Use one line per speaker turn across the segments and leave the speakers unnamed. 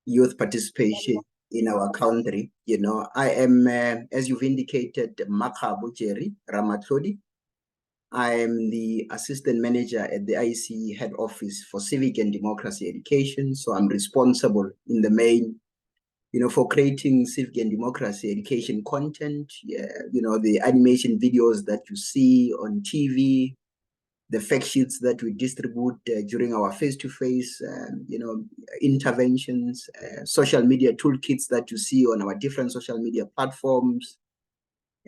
youth participation in our country. You know, I am, as you've indicated, Makhabu Jerry Ramatlodi. I am the assistant manager at the IEC head office for civic and democracy education. So I'm responsible in the main, you know, for creating civic and democracy education content. Yeah, you know, the animation videos that you see on TV, the fact sheets that we distribute during our face-to-face, you know, interventions, social media toolkits that you see on our different social media platforms,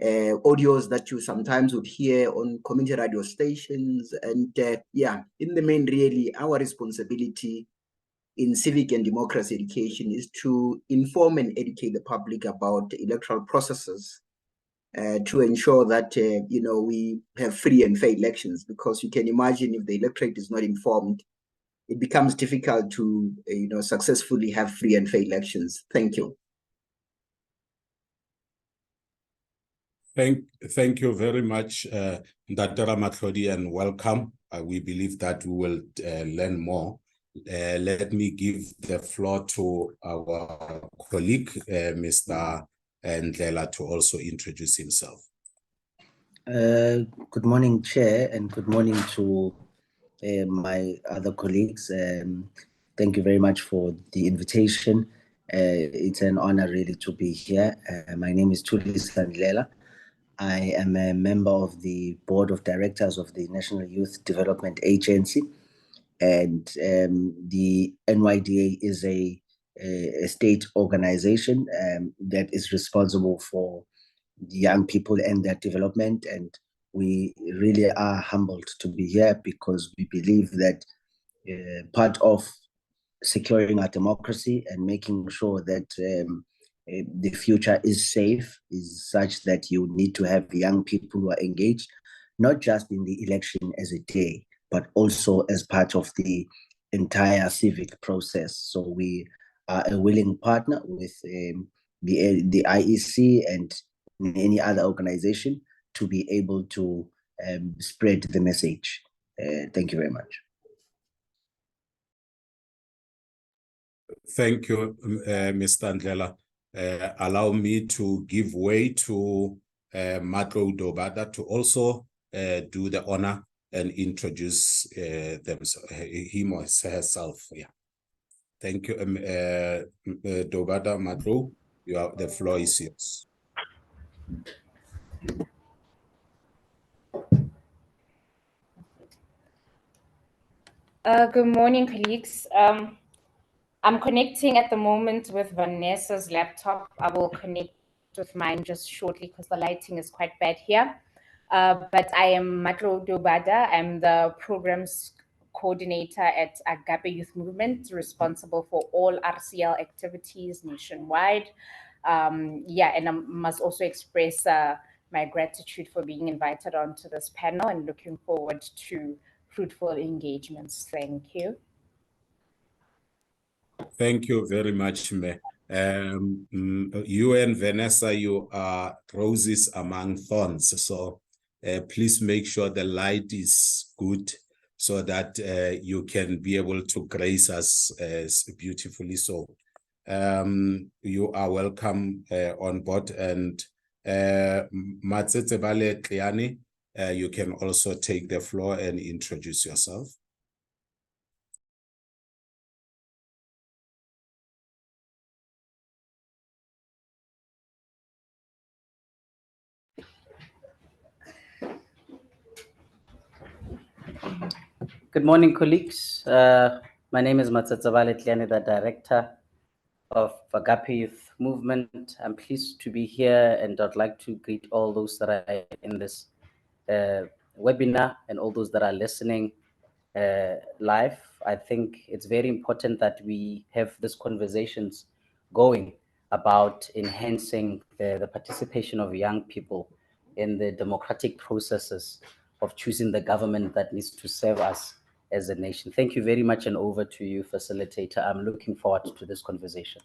audios that you sometimes would hear on community radio stations. And yeah, in the main, really, our responsibility in civic and democracy education is to inform and educate the public about electoral processes to ensure that, you know, we have free and fair elections, because you can imagine if the electorate is not informed, it becomes difficult to, you know, successfully have free and fair elections. Thank you.
Thank you very much, Dr. Matlodi, and welcome. We believe that we will learn more. Let me give the floor to our colleague, Mr. Ndlela, to also introduce himself.
Good morning, Chair, and good morning to my other colleagues. Thank you very much for the invitation. It's an honor really to be here. My name is Thulisa Ndlela. I am a member of the Board of Directors of the National Youth Development Agency, and the NYDA is a state organization that is responsible for the young people and their development. And we really are humbled to be here, because we believe that part of securing our democracy and making sure that the future is safe is such that you need to have young people who are engaged, not just in the election as a day, but also as part of the entire civic process. So we are a willing partner with the IEC and any other organization to be able to spread the message. Thank you very much.
Thank you, Mr. Ndlela. Allow me to give way to Matlo Dobada to also do the honor and introduce him or herself. Yeah. Thank you, Dobada Matlo. The floor is yours.
Good morning, colleagues. I'm connecting at the moment with Vanessa's laptop. I will connect with mine just shortly because the lighting is quite bad here. But I am Matlo Dobada. I'm the programs coordinator at Agape Youth Movement, responsible for all RCL activities nationwide. Yeah, and I must also express my gratitude for being invited onto this panel and looking forward to fruitful engagements. Thank you.
Thank you very much, Me. You and Vanessa, you are roses among thorns. So please make sure the light is good so that you can be able to grace us beautifully. So you are welcome on board. And Matsetsebale Kliani, you can also take the floor and introduce yourself.
Good morning, colleagues. My name is Matsatsabale Tliane, the director of Agape Youth Movement. I'm pleased to be here, and I'd like to greet all those that are in this webinar and all those that are listening live. I think it's very important that we have these conversations going about enhancing the participation of young people in the democratic processes of choosing the government that needs to serve us as a nation. Thank you very much, and over to you, facilitator. I'm looking forward to this conversation.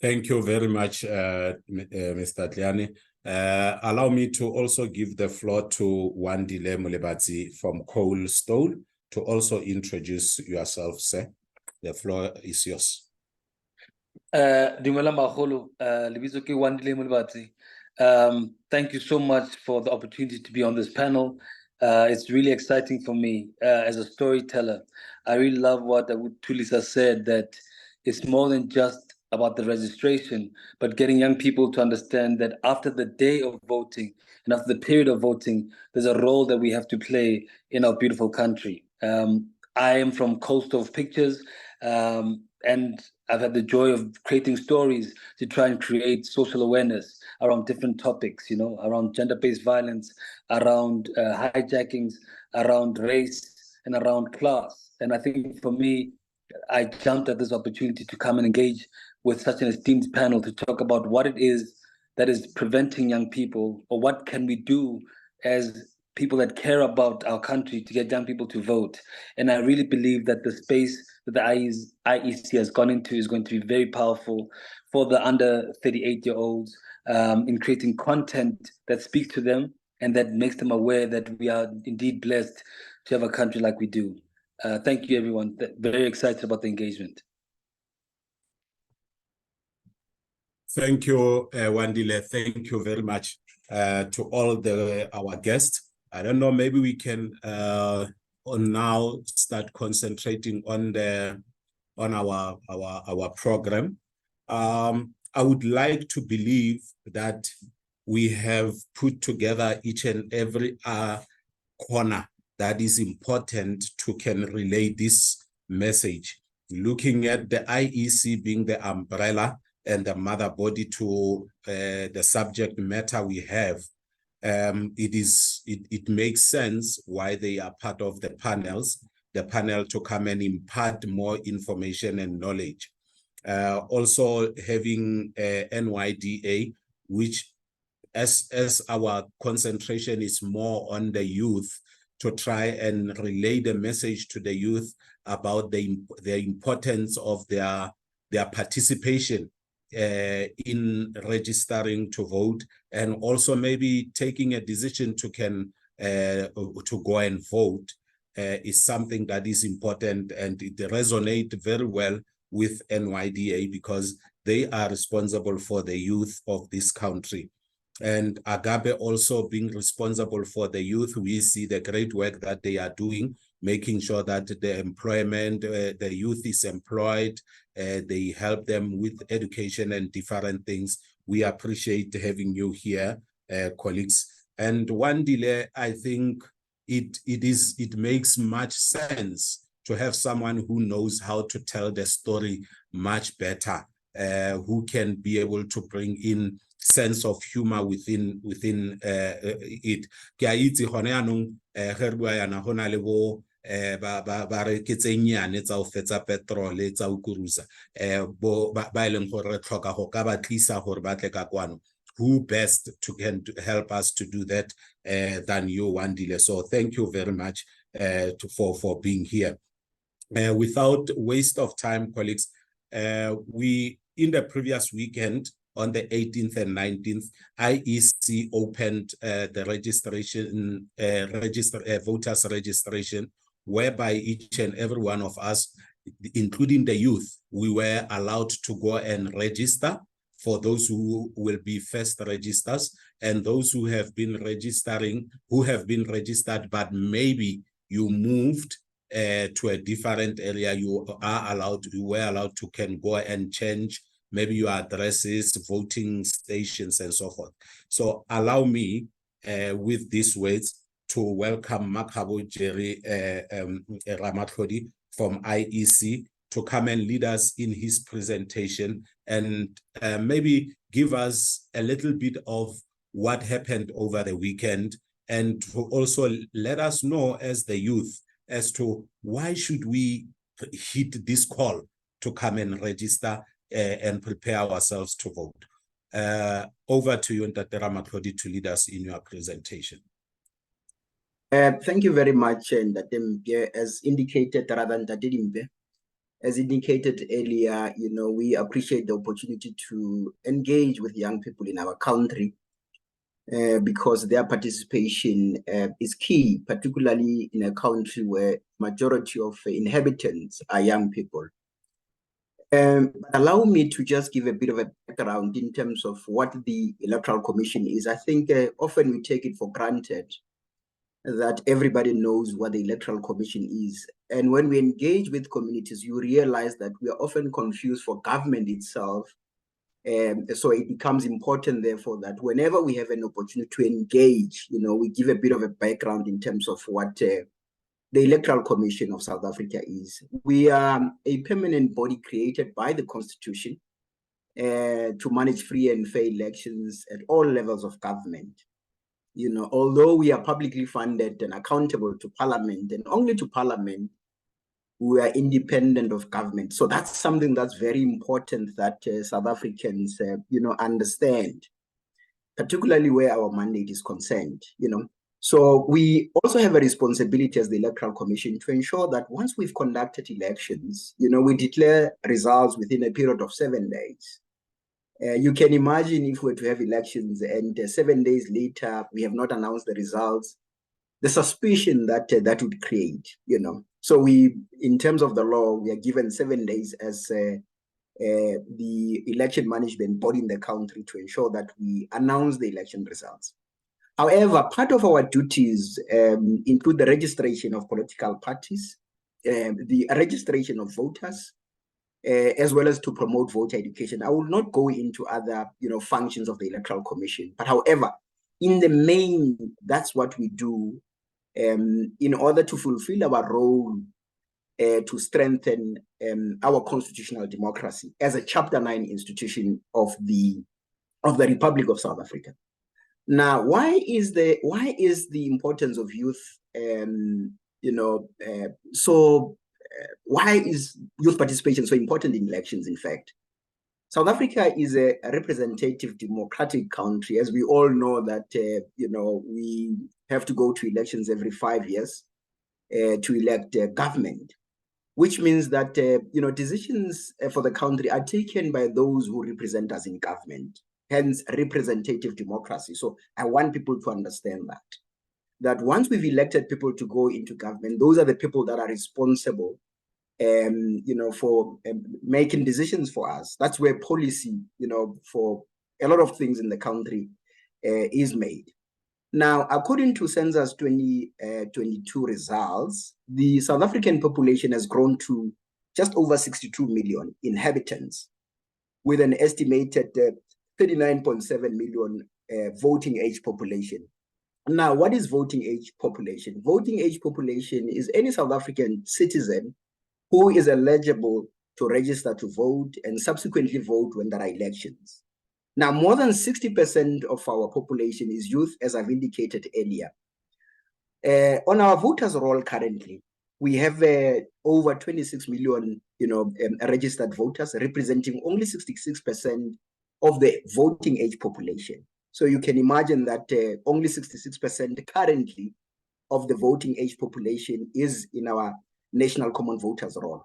Thank you very much, Mr. Tliane. Allow me to also give the floor to Wandile Mulebatsi from Coal Stone to also introduce yourself, sir. The floor is yours.
Dumelang bagolo, lebitso ke Wandile Molibatsi. Thank you so much for the opportunity to be on this panel. It's really exciting for me as a storyteller. I really love what Tulisa said, that it's more than just about the registration, but getting young people to understand that after the day of voting and after the period of voting, there's a role that we have to play in our beautiful country. I am from Coast of Pictures, and I've had the joy of creating stories to try and create social awareness around different topics, you know, around gender-based violence, around hijackings, around race, and around class. And I think for me, I jumped at this opportunity to come and engage with such an esteemed panel to talk about what it is that is preventing young people, or what can we do as people that care about our country to get young people to vote. And I really believe that the space that the IEC has gone into is going to be very powerful for the under 38-year-olds in creating content that speaks to them and that makes them aware that we are indeed blessed to have a country like we do. Thank you, everyone. Very excited about the engagement.
Thank you, Wandile. Thank you very much to all our guests. I don't know, maybe we can now start concentrating on our program. I would like to believe that we have put together each and every corner that is important to can relay this message. Looking at the IEC being the umbrella and the mother body to the subject matter we have, it makes sense why they are part of the panel to come and impart more information and knowledge. Also having NYDA, which as our concentration is more on the youth, to try and relay the message to the youth about the importance of their participation in registering to vote, and also maybe taking a decision to go and vote is something that is important, and it resonates very well with NYDA because they are responsible for the youth of this country. And Agape also being responsible for the youth, we see the great work that they are doing, making sure that the employment, the youth is employed, they help them with education and different things. We appreciate having you here, colleagues. And Wandile, I think it makes much sense to have someone who knows how to tell the story much better, who can be able to bring in sense of humor within it. Ke a itse gone yanong ge re bua yana go na le bo ba re ke tse nyane tsa o fetsa petrol tsa o kurusa ba leng gore re tlhoka go ka ba tlisa gore ba tle ka kwano. Who best can help us to do that than you, Wandile? So thank you very much for being here. Without waste of time, colleagues, we in the previous weekend, on the 18th and 19th, IEC opened the registration, voters registration, whereby each and every one of us, including the youth, we were allowed to go and register for those who will be first registers, and those who have been registering, but maybe you moved to a different area, you were allowed to can go and change maybe your addresses, voting stations, and so forth. So allow me, with these words, to welcome Makgabo Jerry Ramatlhodi from IEC to come and lead us in his presentation and maybe give us a little bit of what happened over the weekend, and to also let us know as the youth as to why should we heed this call to come and register and prepare ourselves to vote. Over to you, Ntate Ramatlhodi, to lead us in your presentation.
Thank you very much, Ntate. As indicated, as indicated earlier, you know, we appreciate the opportunity to engage with young people in our country because their participation is key, particularly in a country where majority of inhabitants are young people. But allow me to just give a bit of a background in terms of what the Electoral Commission is. I think often we take it for granted that everybody knows what the Electoral Commission is. And when we engage with communities, you realize that we are often confused for government itself. So it becomes important, therefore, that whenever we have an opportunity to engage, we give a bit of a background in terms of what the Electoral Commission of South Africa is. We are a permanent body created by the Constitution to manage free and fair elections at all levels of government. Although we are publicly funded and accountable to Parliament and only to Parliament, we are independent of government. So that's something that's very important that South Africans, understand, particularly where our mandate is concerned, So we also have a responsibility as the Electoral Commission to ensure that once we've conducted elections, we declare results within a period of 7 days. You can imagine if we were to have elections and 7 days later, we have not announced the results, the suspicion that that would create, So we, in terms of the law, we are given 7 days as the election management body in the country to ensure that we announce the election results. However, part of our duties include the registration of political parties, the registration of voters, as well as to promote voter education. I will not go into other, functions of the Electoral Commission, but however, in the main, that's what we do in order to fulfill our role to strengthen our constitutional democracy as a Chapter 9 institution of the Republic of South Africa. Now, why is the importance of youth? Why is youth participation so important in elections? In fact, South Africa is a representative democratic country, as we all know that we have to go to elections every 5 years to elect government, which means that decisions for the country are taken by those who represent us in government. Hence, representative democracy. So I want people to understand that once we've elected people to go into government, those are the people that are responsible, for making decisions for us. That's where policy, for a lot of things in the country is made. Now, according to Census 2022 results, the South African population has grown to just over 62 million inhabitants, with an estimated 39.7 million voting age population. Now, what is voting age population? Voting age population is any South African citizen who is eligible to register to vote and subsequently vote when there are elections. Now, more than 60% of our population is youth, as I've indicated earlier. On our voters roll currently, we have over 26 million, registered voters, representing only 66% of the voting age population. So you can imagine that only 66% currently of the voting age population is in our national common voters roll.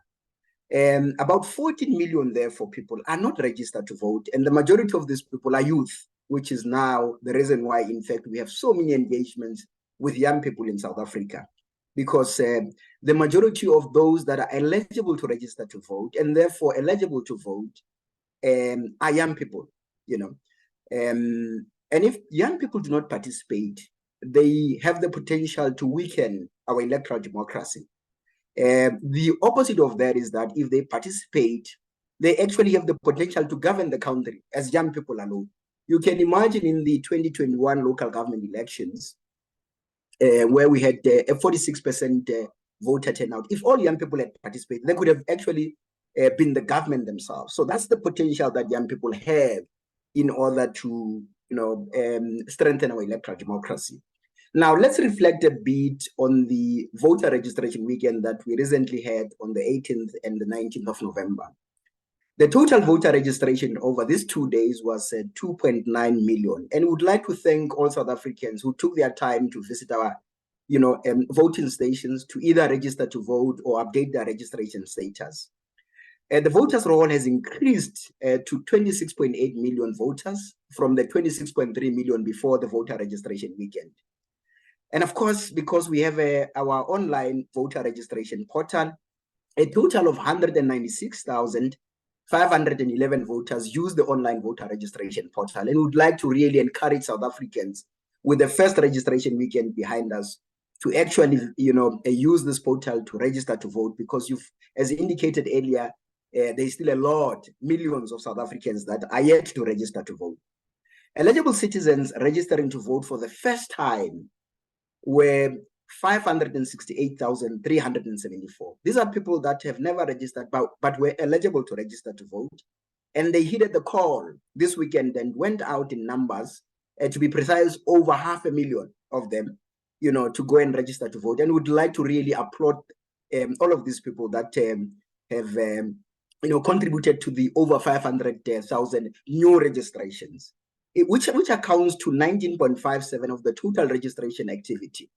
About 14 million, therefore, people are not registered to vote, and the majority of these people are youth, which is now the reason why, in fact, we have so many engagements with young people in South Africa, because the majority of those that are eligible to register to vote and therefore eligible to vote are young people, and if young people do not participate, they have the potential to weaken our electoral democracy. The opposite of that is that if they participate, they actually have the potential to govern the country as young people alone. You can imagine in the 2021 local government elections, where we had a 46% voter turnout. If all young people had participated, they could have actually been the government themselves. So that's the potential that young people have in order to strengthen our electoral democracy. Now, let's reflect a bit on the voter registration weekend that we recently had on the 18th and the 19th of November. The total voter registration over these 2 days was 2.9 million. And we would like to thank all South Africans who took their time to visit our voting stations to either register to vote or update their registration status. The voters' roll has increased to 26.8 million voters from the 26.3 million before the voter registration weekend. And of course, because we have our online voter registration portal, a total of 196,000 511 voters use the online voter registration portal, and would like to really encourage South Africans with the first registration weekend behind us to actually, use this portal to register to vote, because as indicated earlier, there's still millions of South Africans that are yet to register to vote. Eligible citizens registering to vote for the first time were 568,374. These are people that have never registered, but were eligible to register to vote. And they heeded the call this weekend and went out in numbers, to be precise, over 500,000 of them, to go and register to vote. And would like to really applaud all of these people that have contributed to the over 500,000 new registrations, which accounts to 19.57% of the total registration activity.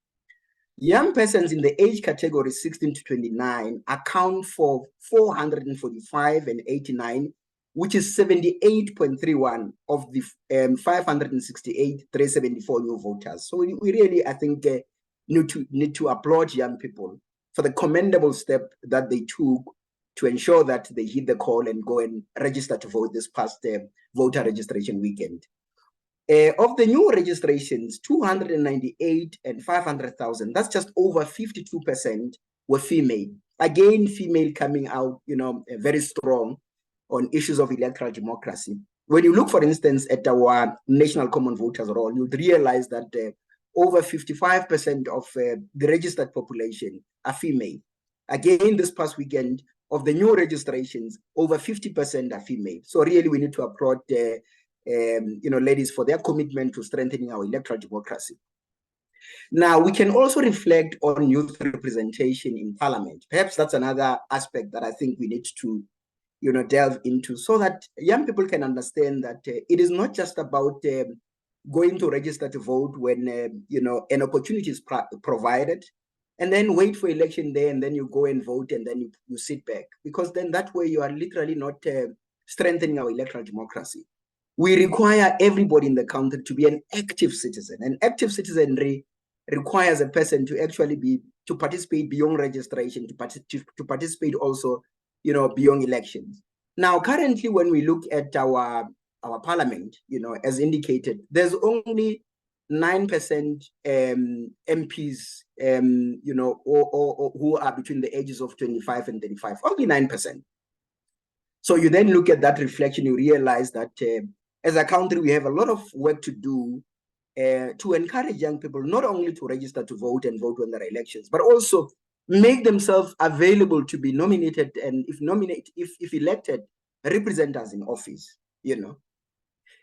Young persons in the age category 16 to 29 account for 445 and 89, which is 78.31 of the 568,374 new voters. So we really, I think, need to applaud young people for the commendable step that they took to ensure that they heed the call and go and register to vote this past voter registration weekend. Of the new registrations, 298 and 500,000, that's just over 52%, were female. Again, female coming out, very strong on issues of electoral democracy. When you look, for instance, at our national common voters roll, you'd realize that over 55% of the registered population are female. Again, this past weekend, of the new registrations, over 50% are female. So really, we need to applaud ladies for their commitment to strengthening our electoral democracy. Now, we can also reflect on youth representation in parliament. Perhaps that's another aspect that I think we need to, delve into, so that young people can understand that it is not just about going to register to vote when, an opportunity is provided, and then wait for election day, and then you go and vote, and then you sit back, because then that way you are literally not strengthening our electoral democracy. We require everybody in the country to be an active citizen. And active citizenry requires a person to actually to participate beyond registration, to participate also, beyond elections. Now, currently, when we look at our parliament, as indicated, there's only 9% MPs, who are between the ages of 25 and 35, only 9%. So you then look at that reflection, you realize that as a country, we have a lot of work to do to encourage young people not only to register to vote and vote when there are elections, but also make themselves available to be nominated, and if elected, represent us in office,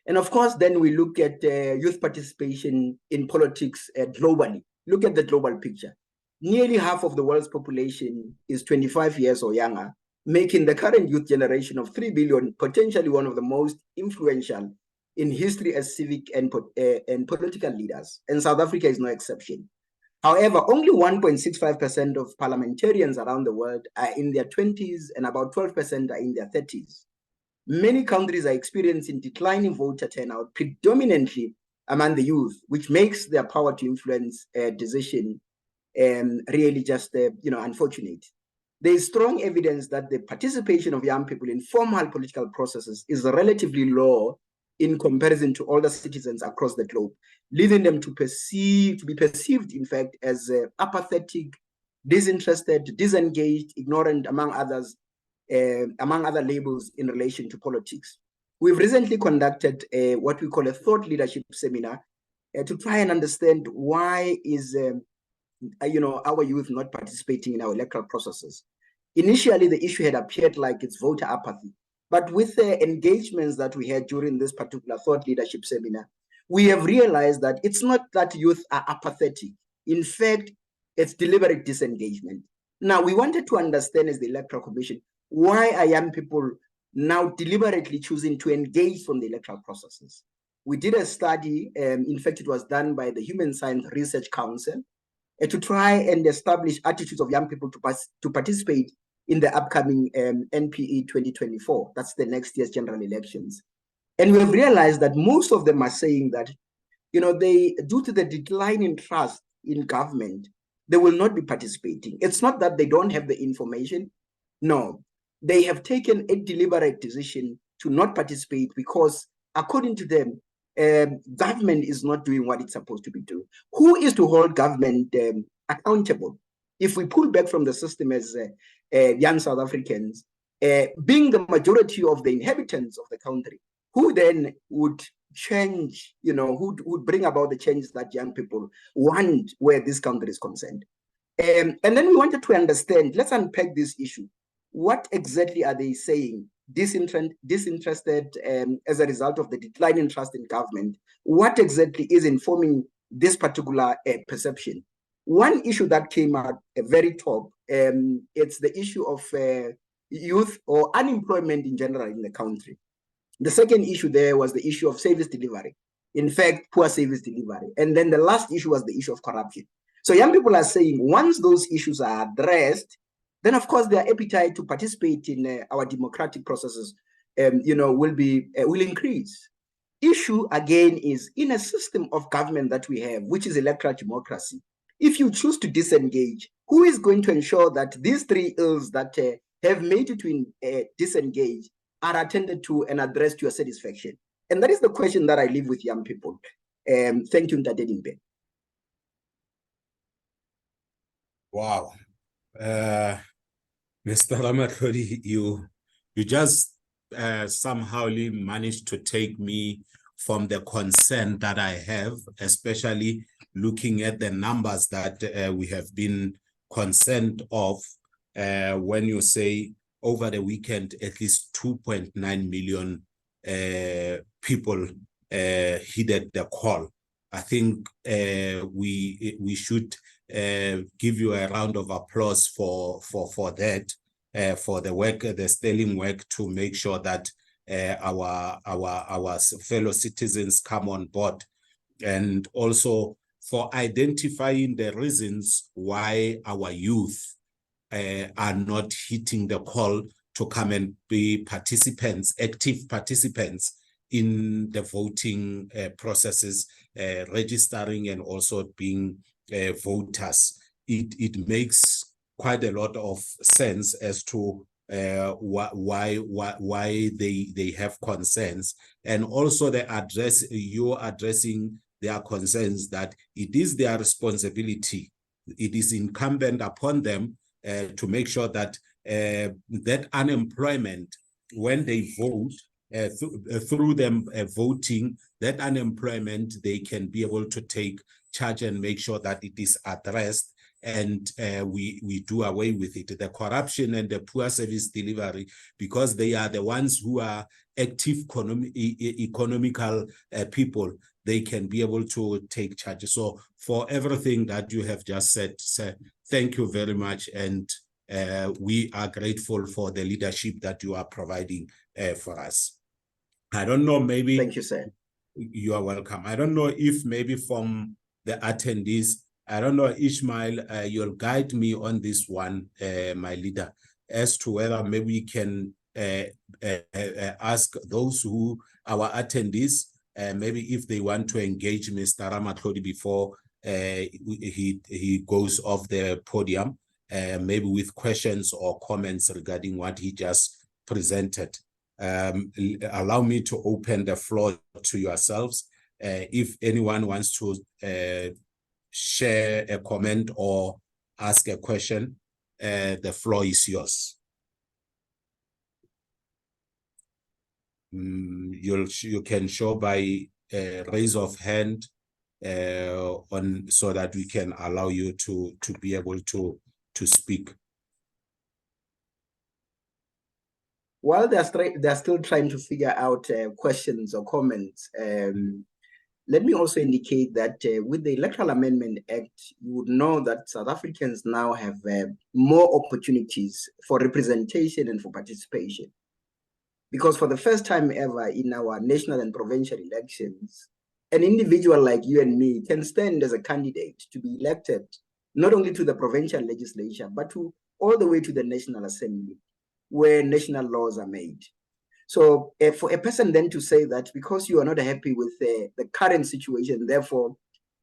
And of course, then we look at youth participation in politics globally. Look at the global picture. Nearly half of the world's population is 25 years or younger, making the current youth generation of 3 billion potentially one of the most influential in history as civic and political leaders. And South Africa is no exception. However, only 1.65% of parliamentarians around the world are in their 20s, and about 12% are in their 30s. Many countries are experiencing declining voter turnout, predominantly among the youth, which makes their power to influence decision really just, unfortunate. There is strong evidence that the participation of young people in formal political processes is relatively low in comparison to older citizens across the globe, leading them to be perceived, in fact, as apathetic, disinterested, disengaged, ignorant, among other labels in relation to politics. We've recently conducted what we call a thought leadership seminar to try and understand why is our youth not participating in our electoral processes. Initially, the issue had appeared like it's voter apathy. But with the engagements that we had during this particular thought leadership seminar, we have realized that it's not that youth are apathetic. In fact, it's deliberate disengagement. Now, we wanted to understand, as the Electoral Commission, why are young people now deliberately choosing to engage from the electoral processes? We did a study, in fact, it was done by the Human Science Research Council, to try and establish attitudes of young people to participate in the upcoming NPE 2024. That's the next year's general elections. And we've realized that most of them are saying that, due to the decline in trust in government, they will not be participating. It's not that they don't have the information. No, they have taken a deliberate decision to not participate because, according to them, government is not doing what it's supposed to be doing. Who is to hold government accountable? If we pull back from the system as young South Africans, being the majority of the inhabitants of the country, who then would change, who would bring about the changes that young people want where this country is concerned? And then we wanted to understand, let's unpack this issue. What exactly are they saying? Disinterested as a result of the decline in trust in government. What exactly is informing this particular perception? One issue that came out very top, it's the issue of youth or unemployment in general in the country. The second issue there was the issue of service delivery. In fact, poor service delivery. And then the last issue was the issue of corruption. So young people are saying once those issues are addressed, then of course their appetite to participate in our democratic processes, will increase. Issue again is in a system of government that we have, which is electoral democracy. If you choose to disengage, who is going to ensure that these three ills that have made you to disengage are attended to and addressed to your satisfaction? And that is the question that I leave with young people. Thank you, Ntate Dimpe.
Wow. Mr. Ramatlhodi, you just somehow managed to take me from the concern that I have, especially looking at the numbers that we have been concerned of when you say over the weekend, at least 2.9 million people heeded the call. I think we should give you a round of applause for that, for the work, the sterling work to make sure that our fellow citizens come on board, and also for identifying the reasons why our youth are not hitting the call to come and be participants, active participants in the voting processes, registering and also being voters. It makes quite a lot of sense as to why they have concerns, and also you're addressing their concerns that it is their responsibility. It is incumbent upon them to make sure that that unemployment, when they vote, through them voting, that unemployment, they can be able to take charge and make sure that it is addressed, and we do away with it. The corruption and the poor service delivery, because they are the ones who are active economical people, they can be able to take charge. So for everything that you have just said, sir, thank you very much. And we are grateful for the leadership that you are providing for us. I don't know, maybe...
Thank you, sir.
You are welcome. I don't know if maybe from the attendees, I don't know, Ishmael, you'll guide me on this one, my leader, as to whether maybe we can ask those who, our attendees, maybe if they want to engage Mr. Ramatlhodi before he goes off the podium, maybe with questions or comments regarding what he just presented. Allow me to open the floor to yourselves. If anyone wants to share a comment or ask a question, the floor is yours. You can show by raise of hand so that we can allow you to be able to speak.
While they're still trying to figure out questions or comments, let me also indicate that with the Electoral Amendment Act, you would know that South Africans now have more opportunities for representation and for participation. Because for the first time ever in our national and provincial elections, an individual like you and me can stand as a candidate to be elected, not only to the provincial legislature, but to all the way to the National Assembly, where national laws are made. So for a person then to say that because you are not happy with the current situation, therefore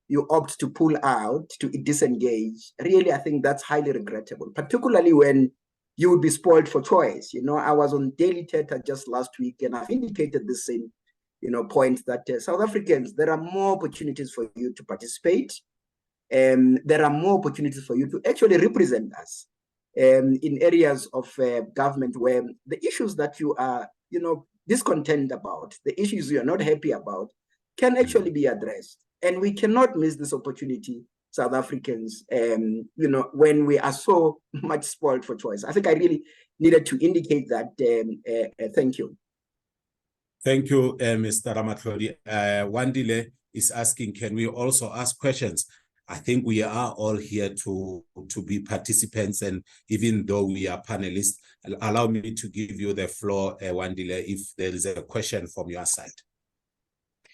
you opt to pull out, to disengage, really, I think that's highly regrettable, particularly when you would be spoiled for choice. You know, I was on Daily Theatre just last week, and I've indicated the same, you know, point that South Africans, there are more opportunities for you to participate. There are more opportunities for you to actually represent us in areas of government where the issues that you are, you know, discontent about, the issues you are not happy about, can actually be addressed. And we cannot miss this opportunity, South Africans, you know, when we are so much spoiled for choice. I think I really needed to indicate that. Thank you.
Thank you, Mr. Ramatlodi. Wandile is asking, can we also ask questions? I think we are all here to be participants, and even though we are panelists, allow me to give you the floor, Wandile, if there is a question from your side.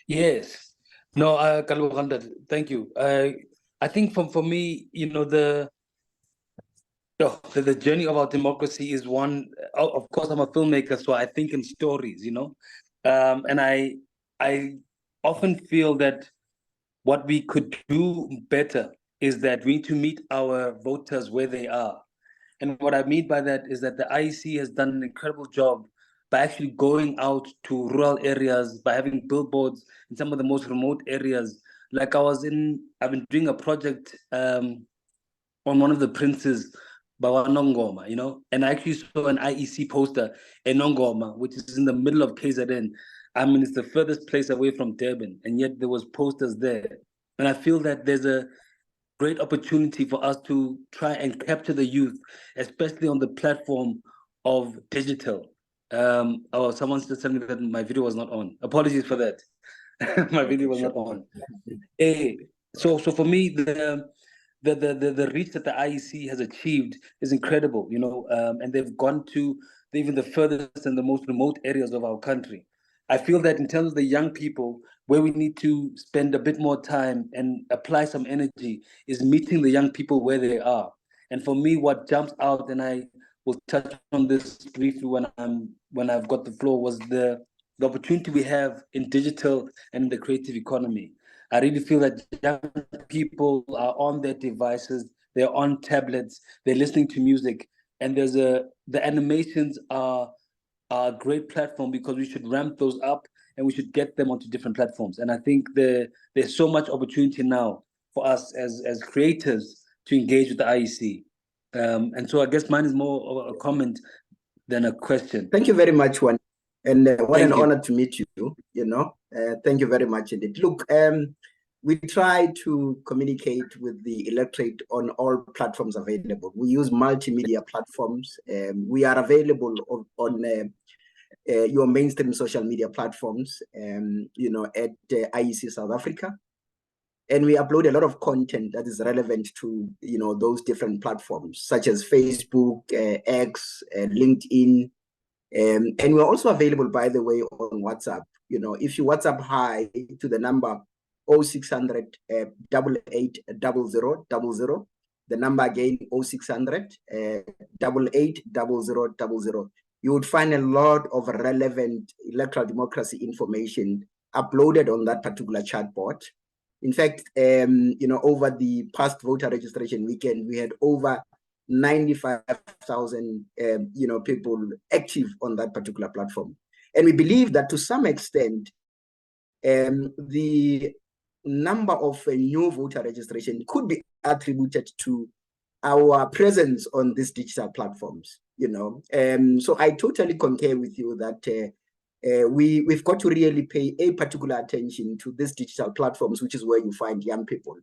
Yes. No, Kaluranda, thank you. I think for me, you know, the journey of our democracy is one. Of course, I'm a filmmaker, so I think in stories, you know, and I often feel that what we could do better is that we need to meet our voters where they are. And what I mean by that is that the IEC has done an incredible job by actually going out to rural areas, by having billboards in some of the most remote areas. Like I've been doing a project on one of the princes, Bawanongoma, you know, and I actually saw an IEC poster in Nongoma, which is in the middle of KZN. I mean, it's the furthest place away from Durban, and yet there was posters there. And I feel that there's a great opportunity for us to try and capture the youth, especially on the platform of digital. Oh, someone just told me that my video was not on. Apologies for that. My video was not on. So for me, the reach that the IEC has achieved is incredible, you know, and they've gone to even the furthest and the most remote areas of our country. I feel that in terms of the young people, where we need to spend a bit more time and apply some energy is meeting the young people where they are. And for me, what jumps out, and I will touch on this briefly when I've got the floor, was the opportunity we have in digital and in the creative economy. I really feel that young people are on their devices, they're on tablets, they're listening to music, and the animations are a great platform because we should ramp those up and we should get them onto different platforms. And I think there's so much opportunity now for us as creators to engage with the IEC. And so I guess mine is more of a comment than a question.
Thank you very much, Juan. And what an honor to meet you, you know. Thank you very much indeed. Look, we try to communicate with the electorate on all platforms available. We use multimedia platforms. We are available on your mainstream social media platforms, you know, at IEC South Africa. And we upload a lot of content that is relevant to, you know, those different platforms, such as Facebook, X, LinkedIn. And we're also available, by the way, on WhatsApp. You know, if you WhatsApp hi to the number 0600 880000, the number again 0600 880000, you would find a lot of relevant electoral democracy information uploaded on that particular chatbot. In fact, you know, over the past voter registration weekend, we had over 95,000, you know, people active on that particular platform. And we believe that to some extent, the number of new voter registration could be attributed to our presence on these digital platforms, you know. So I totally concur with you that we've got to really pay a particular attention to these digital platforms, which is where you find young people.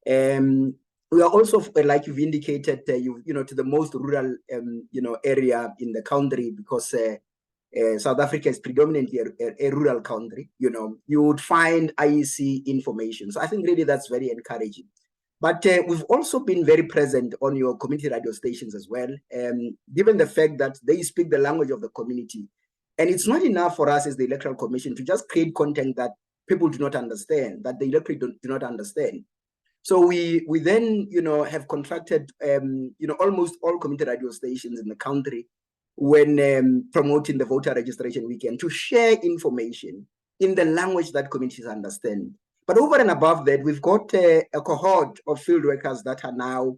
We are also, like you've indicated, you know, to the most rural, you know, area in the country, because South Africa is predominantly a rural country. You know, you would find IEC information. So I think really that's very encouraging. But we've also been very present on your community radio stations as well, given the fact that they speak the language of the community. And it's not enough for us as the Electoral Commission to just create content that people do not understand, that the electorate do not understand. So we then, you know, have contracted, you know, almost all community radio stations in the country when promoting the voter registration weekend to share information in the language that communities understand. But over and above that, we've got a cohort of field workers that are now,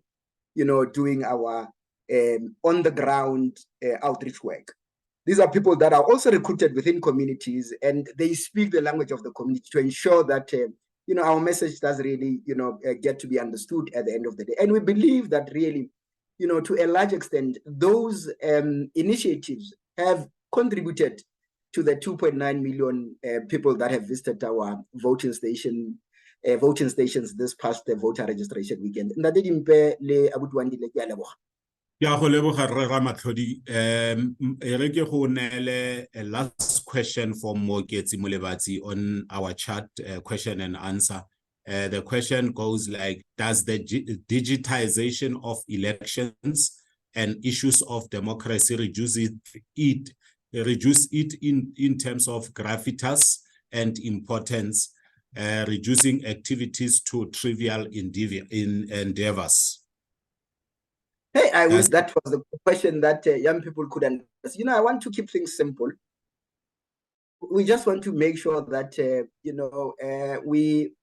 you know, doing our on the ground outreach work. These are people that are also recruited within communities, and they speak the language of the community to ensure that our message does really get to be understood at the end of the day. And we believe that really, to a large extent, those initiatives have contributed to the 2.9 million people that have visited our voting stations this past voter registration weekend.
Yeah, go leboga Rre Ramatlhodi. Re ke go neele a last question from Moketsi Molebatsi on our chat question and answer. The question goes like, does the digitization of elections and issues of democracy reduce it in terms of gravitas and importance, reducing activities to trivial endeavors?
Hey, that was the question that young people could understand. I want to keep things simple. We just want to make sure that,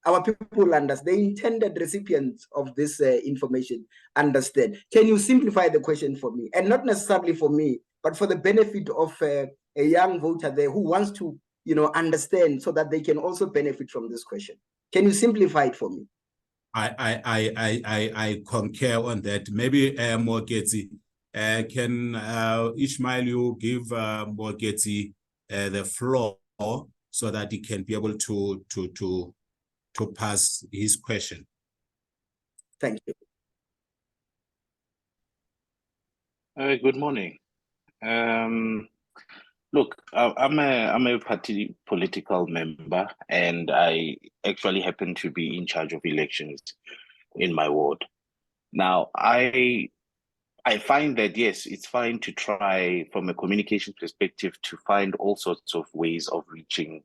our people understand, the intended recipients of this information understand. Can you simplify the question for me? And not necessarily for me, but for the benefit of a young voter there who wants to, understand, so that they can also benefit from this question. Can you simplify it for me?
I concur on that. Maybe Moketsi, can Ishmael, you give Moketsi the floor so that he can be able to pass his question.
Thank you.
Good morning. Look, I'm a party political member, and I actually happen to be in charge of elections in my ward. Now, I find that, yes, it's fine to try from a communication perspective to find all sorts of ways of reaching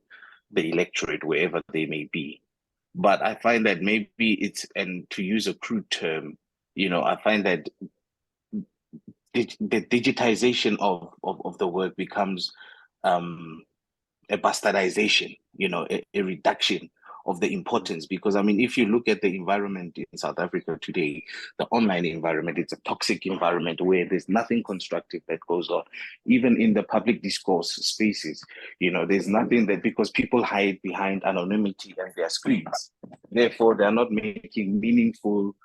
the electorate wherever they may be. But I find that maybe it's, and to use a crude term, I find that the digitization of the work becomes a bastardization, a reduction of the importance. Because, if you look at the environment in South Africa today, the online environment, it's a toxic environment where there's nothing constructive that goes on. Even in the public discourse spaces, there's nothing that, because people hide behind anonymity and their screens. Therefore, they're not making meaningful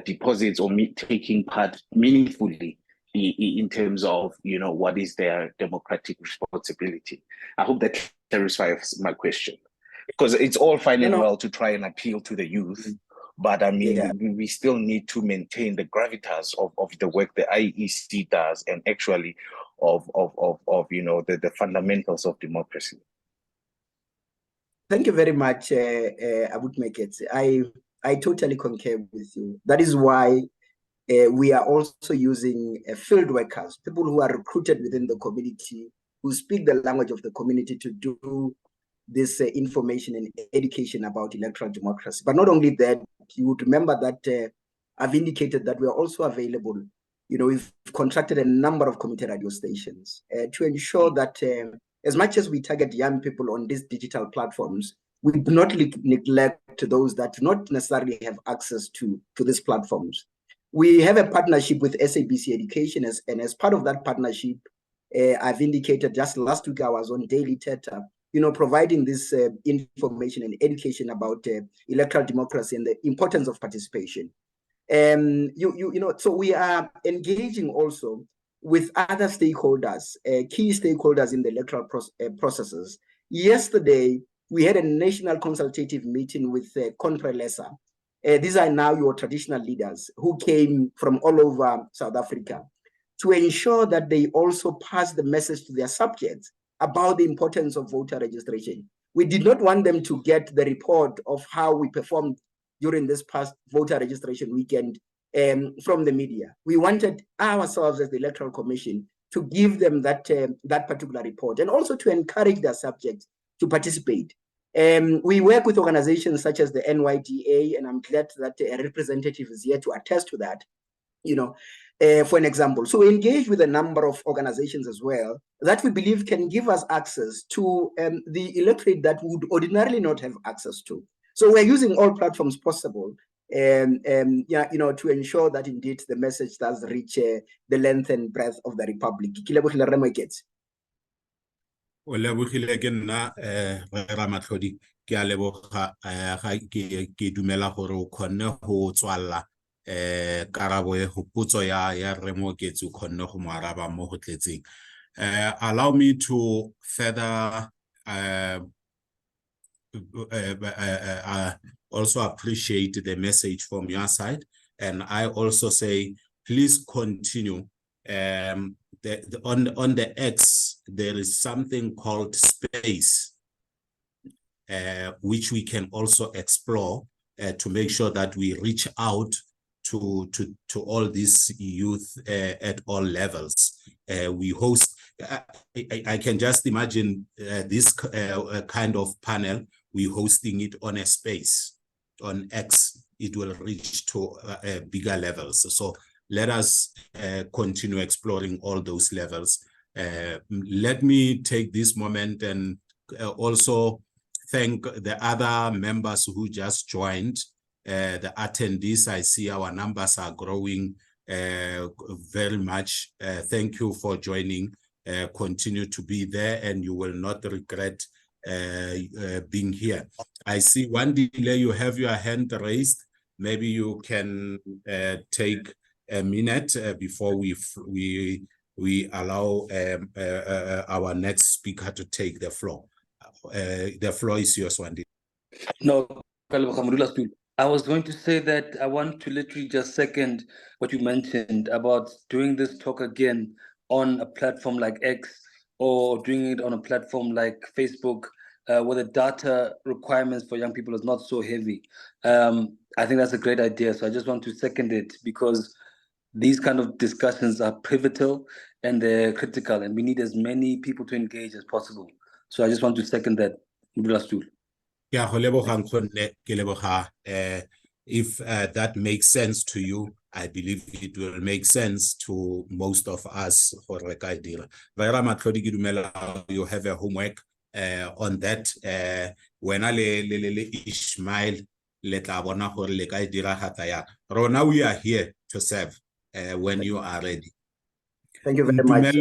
deposits or taking part meaningfully in terms of, what is their democratic responsibility. I hope that clarifies my question. Because it's all fine and well to try and appeal to the youth, but we still need to maintain the gravitas of the work the IEC does, and actually of the fundamentals of democracy.
Thank you very much, Abut Meketsi. I totally concur with you. That is why we are also using field workers, people who are recruited within the community, who speak the language of the community, to do this information and education about electoral democracy. But not only that, you would remember that I've indicated that we are also available. We've contracted a number of community radio stations to ensure that as much as we target young people on these digital platforms, we do not neglect those that do not necessarily have access to these platforms. We have a partnership with SABC Education, and as part of that partnership, I've indicated just last week I was on Daily Theta, providing this information and education about electoral democracy and the importance of participation. So we are engaging also with other stakeholders, key stakeholders in the electoral processes. Yesterday, we had a national consultative meeting with Conprelesa. These are now your traditional leaders who came from all over South Africa to ensure that they also pass the message to their subjects about the importance of voter registration. We did not want them to get the report of how we performed during this past voter registration weekend from the media. We wanted ourselves as the Electoral Commission to give them that particular report, and also to encourage their subjects to participate. We work with organizations such as the NYDA, and I'm glad that a representative is here to attest to that, for an example. So we engage with a number of organizations as well that we believe can give us access to the electorate that would ordinarily not have access to. So we're using all platforms possible yeah, to ensure that indeed the message does reach the length and breadth of the Republic.
O lebogile ke nna Ramatlhodi ke a leboga ga ke dumela gore o kgonne go tswalla karabo e potso ya Remoketsi o kgonne go mo araba mo go tletseng. Allow me to further also appreciate the message from your side, and I also say please continue. On the X, there is something called space, which we can also explore to make sure that we reach out to all these youth at all levels. We host, I can just imagine this kind of panel, we hosting it on a space, on X, it will reach to bigger levels. So let us continue exploring all those levels. Let me take this moment and also thank the other members who just joined, the attendees. I see our numbers are growing very much. Thank you for joining. Continue to be there and you will not regret being here. I see one delay, you have your hand raised. Maybe you can take a minute before we allow our next speaker to take the floor. The floor is yours, Wandi.
No, I was going to say that I want to literally just second what you mentioned about doing this talk again on a platform like X or doing it on a platform like Facebook, where the data requirements for young people is not so heavy. I think that's a great idea. So I just want to second it because these kind of discussions are pivotal and they're critical, and we need as many people to engage as possible. So I just want to second that.
If that makes sense to you, I believe it will make sense to most of us. You have a homework on that. When Ishmael, Rona, we are here to serve when you are ready.
Thank you very much.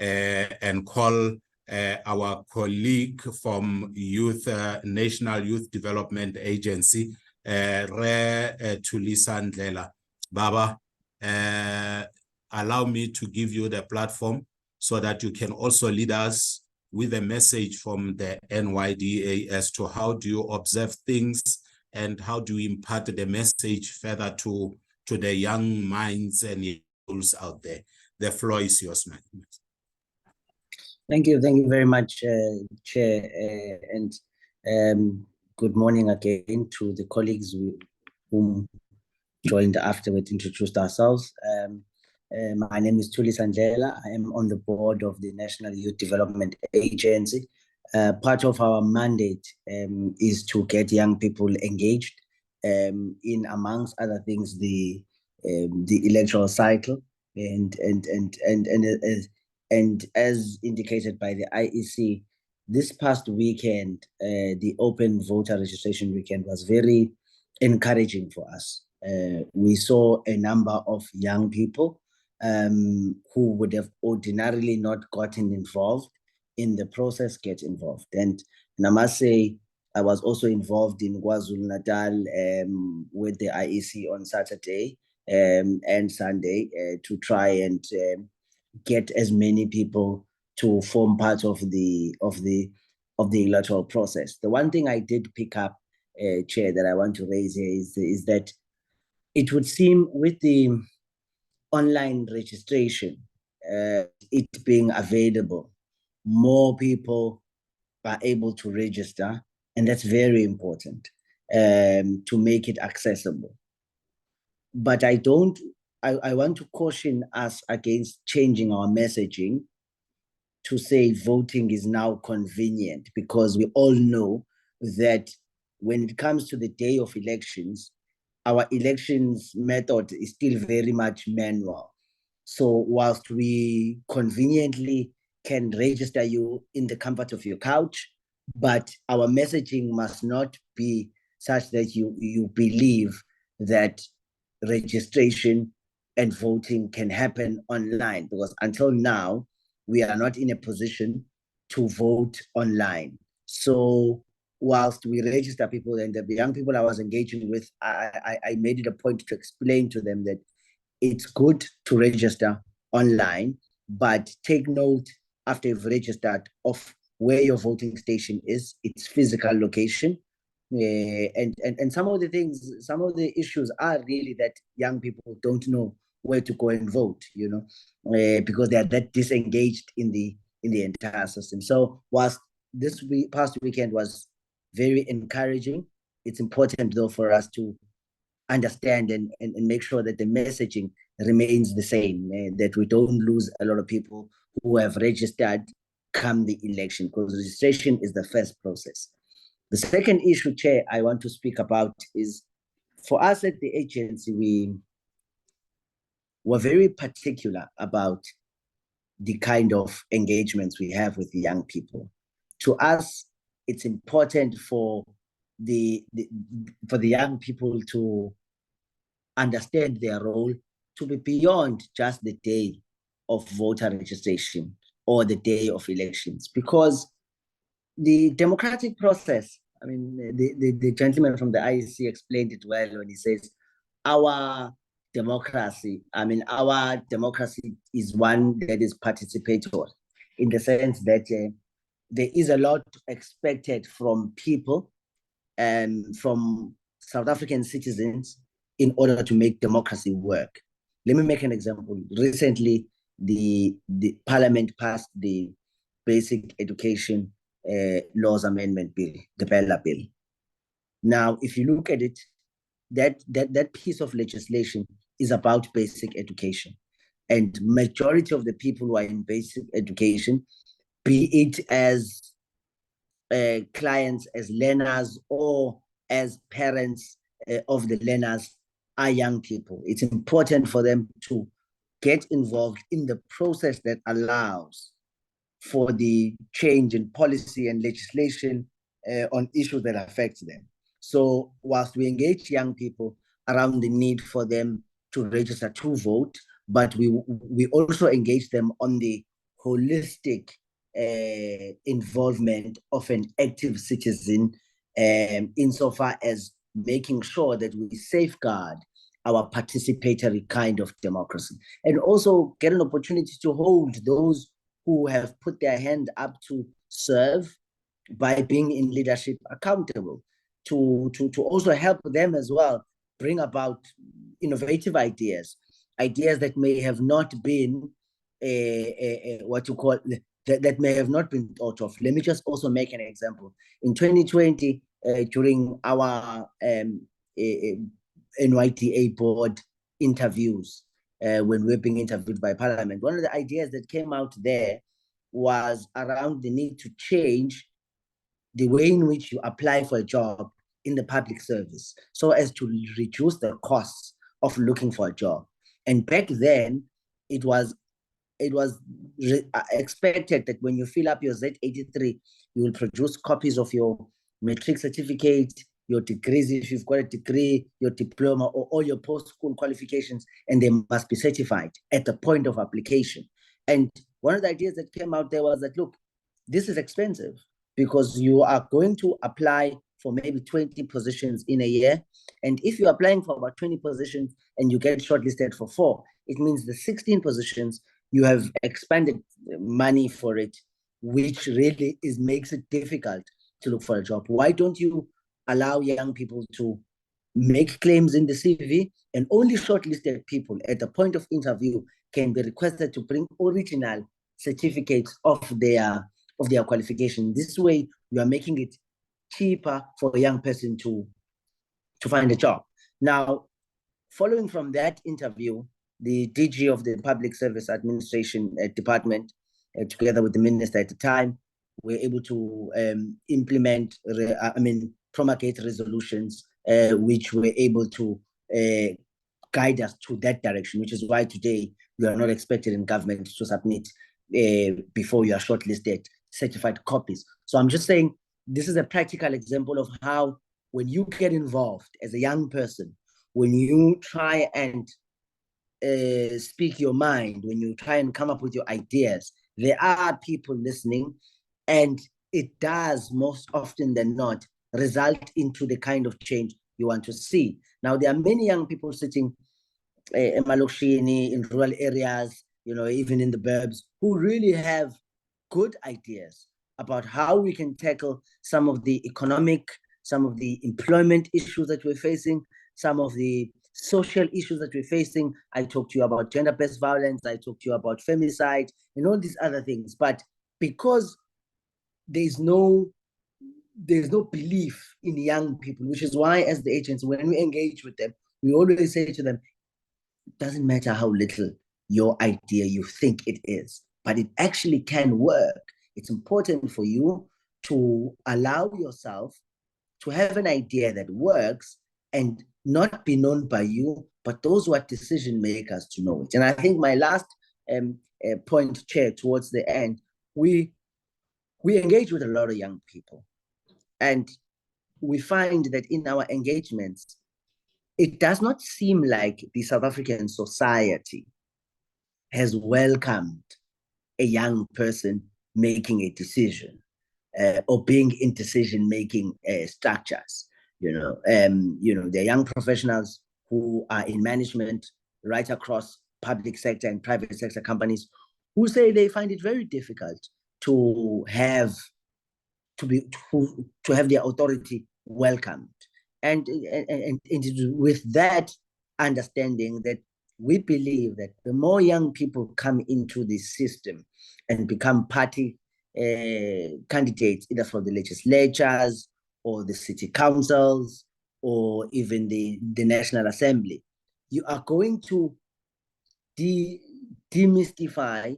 And call our colleague from National Youth Development Agency, Tulisa Ndlela. Baba, allow me to give you the platform so that you can also lead us with a message from the NYDA as to how do you observe things and how do you impart the message further to the young minds and youths out there. The floor is yours, man.
Thank you very much, Chair, and good morning again to the colleagues whom joined afterwards, introduced ourselves. My name is Tulisa Ndlela. I am on the board of the National Youth Development Agency. Part of our mandate is to get young people engaged in, amongst other things, the electoral cycle, and as indicated by the IEC, this past weekend, the open voter registration weekend was very encouraging for us. We saw a number of young people who would have ordinarily not gotten involved in the process get involved. And I must say, I was also involved in KwaZulu-Natal with the IEC on Saturday and Sunday to try and get as many people to form part of the electoral process. The one thing I did pick up, Chair, that I want to raise here is that it would seem with the online registration, it being available, more people are able to register, and that's very important to make it accessible. But I want to caution us against changing our messaging to say voting is now convenient, because we all know that when it comes to the day of elections, our elections method is still very much manual. So whilst we conveniently can register you in the comfort of your couch, but our messaging must not be such that you believe that registration and voting can happen online, because until now, we are not in a position to vote online. So whilst we register people, and the young people I was engaging with, I made it a point to explain to them that it's good to register online, but take note after you've registered of where your voting station is, its physical location. And some of the things, some of the issues are really that young people don't know where to go and vote, because they are that disengaged in the entire system. So whilst this past weekend was very encouraging, it's important though for us to understand and make sure that the messaging remains the same, that we don't lose a lot of people who have registered come the election, because registration is the first process. The second issue, Chair, I want to speak about is, for us at the agency, we were very particular about the kind of engagements we have with the young people. To us, it's important for the young people to understand their role to be beyond just the day of voter registration or the day of elections, because the democratic process, I mean, the gentleman from the IEC explained it well when he says, our democracy is one that is participatory, in the sense that there is a lot expected from people and from South African citizens in order to make democracy work. Let me make an example. Recently, the Parliament passed the Basic Education Laws Amendment Bill, the Bella Bill. Now, if you look at it, that piece of legislation is about basic education. And majority of the people who are in basic education, be it as clients, as learners, or as parents of the learners, are young people. It's important for them to get involved in the process that allows for the change in policy and legislation on issues that affect them. So whilst we engage young people around the need for them to register to vote, but we also engage them on the holistic involvement of an active citizen, insofar as making sure that we safeguard our participatory kind of democracy, and also get an opportunity to hold those who have put their hand up to serve by being in leadership accountable, to also help them as well bring about innovative ideas that may have not been that may have not been thought of. Let me just also make an example. In 2020, during our NYDA board interviews, when we're being interviewed by Parliament, one of the ideas that came out there was around the need to change the way in which you apply for a job in the public service, so as to reduce the costs of looking for a job. And back then, it was expected that when you fill up your Z83, you will produce copies of your matric certificate, your degrees, if you've got a degree, your diploma, or all your post-school qualifications, and they must be certified at the point of application. And one of the ideas that came out there was that, look, this is expensive, because you are going to apply for maybe 20 positions in a year. And if you're applying for about 20 positions and you get shortlisted for 4, it means the 16 positions, you have expended money for it, which really makes it difficult to look for a job. Why don't you allow young people to make claims in the CV, and only shortlisted people at the point of interview can be requested to bring original certificates of their qualification. This way, you are making it cheaper for a young person to find a job. Now, following from that interview, the DG of the Public Service Administration Department, together with the minister at the time, were able to promulgate resolutions which were able to guide us to that direction, which is why today you are not expected in government to submit before you are shortlisted certified copies. So I'm just saying this is a practical example of how when you get involved as a young person, when you try and speak your mind, when you try and come up with your ideas, there are people listening, and it does most often than not result into the kind of change you want to see. Now, there are many young people sitting in Malokshini, in rural areas, even in the burbs, who really have good ideas about how we can tackle some of the economic, some of the employment issues that we're facing, some of the social issues that we're facing. I talked to you about gender-based violence, I talked to you about femicide, and all these other things. But because there's no belief in young people, which is why as the agents, when we engage with them, we always say to them, it doesn't matter how little your idea you think it is, but it actually can work. It's important for you to allow yourself to have an idea that works and not be known by you, but those who are decision makers to know it. And I think my last point, Chair, towards the end, we engage with a lot of young people, and we find that in our engagements, it does not seem like the South African society has welcomed a young person making a decision or being in decision-making structures. There are young professionals who are in management right across public sector and private sector companies who say they find it very difficult to have their authority welcomed. And with that understanding, that we believe that the more young people come into the system and become party candidates, either for the legislatures or the city councils or even the National Assembly, you are going to demystify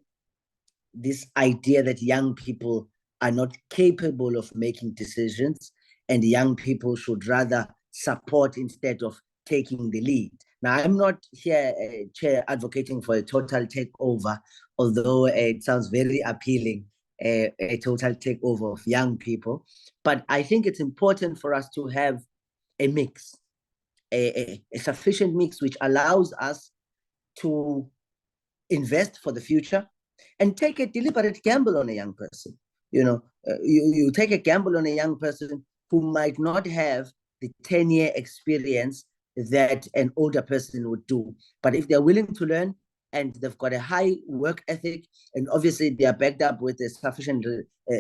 this idea that young people are not capable of making decisions, and young people should rather support instead of taking the lead. Now, I'm not here, Chair, advocating for a total takeover, although it sounds very appealing, a total takeover of young people. But I think it's important for us to have a mix, a sufficient mix, which allows us to invest for the future and take a deliberate gamble on a young person. You take a gamble on a young person who might not have the 10-year experience that an older person would do. But if they're willing to learn and they've got a high work ethic, and obviously they are backed up with a sufficient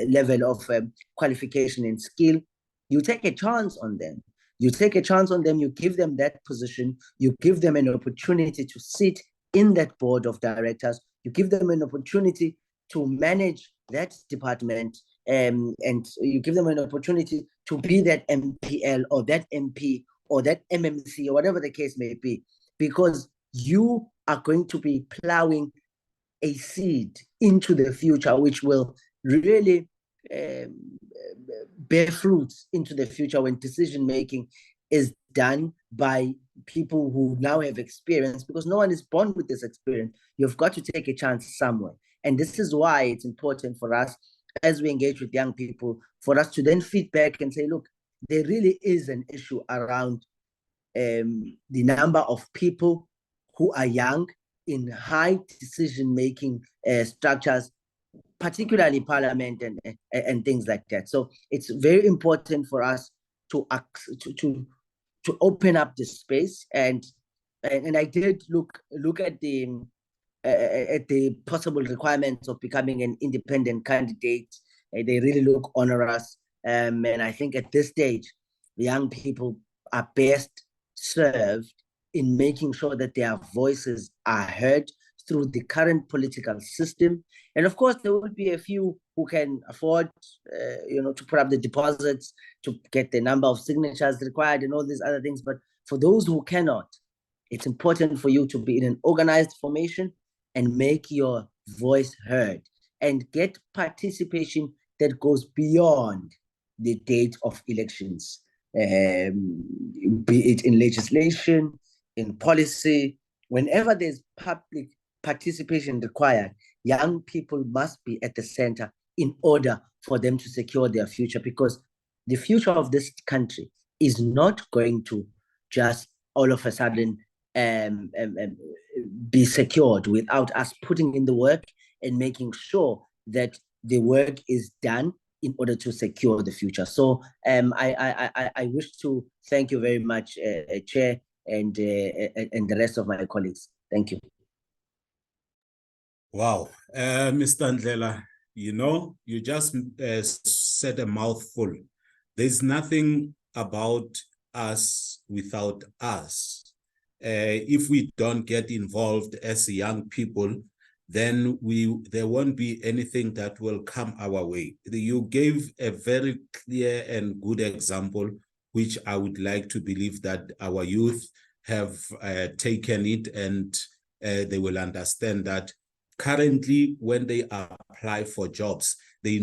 level of qualification and skill, you take a chance on them. You take a chance on them, you give them that position, you give them an opportunity to sit in that board of directors, you give them an opportunity to manage that department, and you give them an opportunity to be that MPL or that MP or that MMC or whatever the case may be, because you are going to be plowing a seed into the future, which will really bear fruits into the future when decision making is done by people who now have experience, because no one is born with this experience. You've got to take a chance somewhere. And this is why it's important for us, as we engage with young people, for us to then feedback and say, look, there really is an issue around the number of people who are young in high decision-making structures, particularly parliament and things like that. So it's very important for us to open up the space, and I did look at the possible requirements of becoming an independent candidate. They really look onerous, and I think at this stage, young people are best served in making sure that their voices are heard through the current political system. And of course, there will be a few who can afford, to put up the deposits, to get the number of signatures required and all these other things. But for those who cannot, it's important for you to be in an organized formation and make your voice heard and get participation that goes beyond the date of elections, be it in legislation, in policy. Whenever there's public participation required, young people must be at the center in order for them to secure their future, because the future of this country is not going to just all of a sudden be secured without us putting in the work and making sure that the work is done in order to secure the future. So I wish to thank you very much, Chair, and the rest of my colleagues. Thank you.
Wow, Mr. Ndlela, you know, you just said a mouthful. There's nothing about us without us. If we don't get involved as young people, then there won't be anything that will come our way. You gave a very clear and good example, which I would like to believe that our youth have taken it, and they will understand that currently when they apply for jobs, they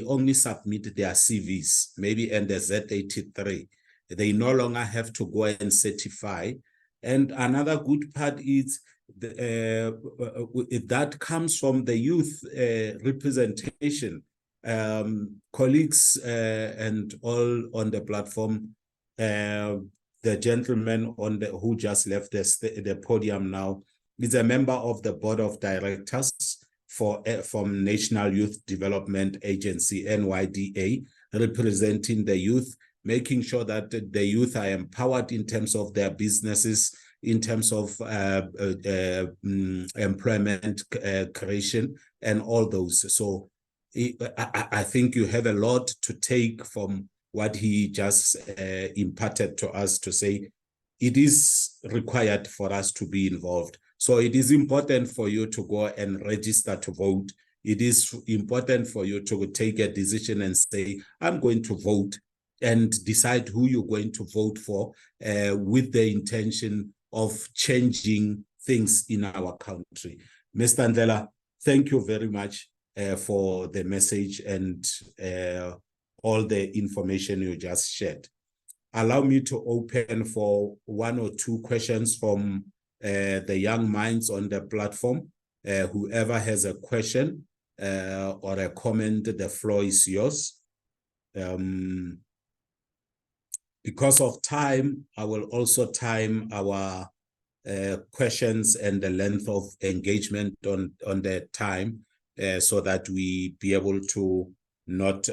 only submit their CVs, maybe and the Z83. They no longer have to go and certify. And another good part is that comes from the youth representation. Colleagues and all on the platform, the gentleman who just left the podium now is a member of the board of directors from National Youth Development Agency, NYDA, representing the youth, making sure that the youth are empowered in terms of their businesses, in terms of employment creation, and all those. So I think you have a lot to take from what he just imparted to us, to say it is required for us to be involved. So it is important for you to go and register to vote. It is important for you to take a decision and say, I'm going to vote, and decide who you're going to vote for with the intention of changing things in our country. Mr. Ndlela, thank you very much for the message and all the information you just shared. Allow me to open for one or two questions from the young minds on the platform. Whoever has a question or a comment, the floor is yours. Because of time, I will also time our questions and the length of engagement on the time so that we be able to not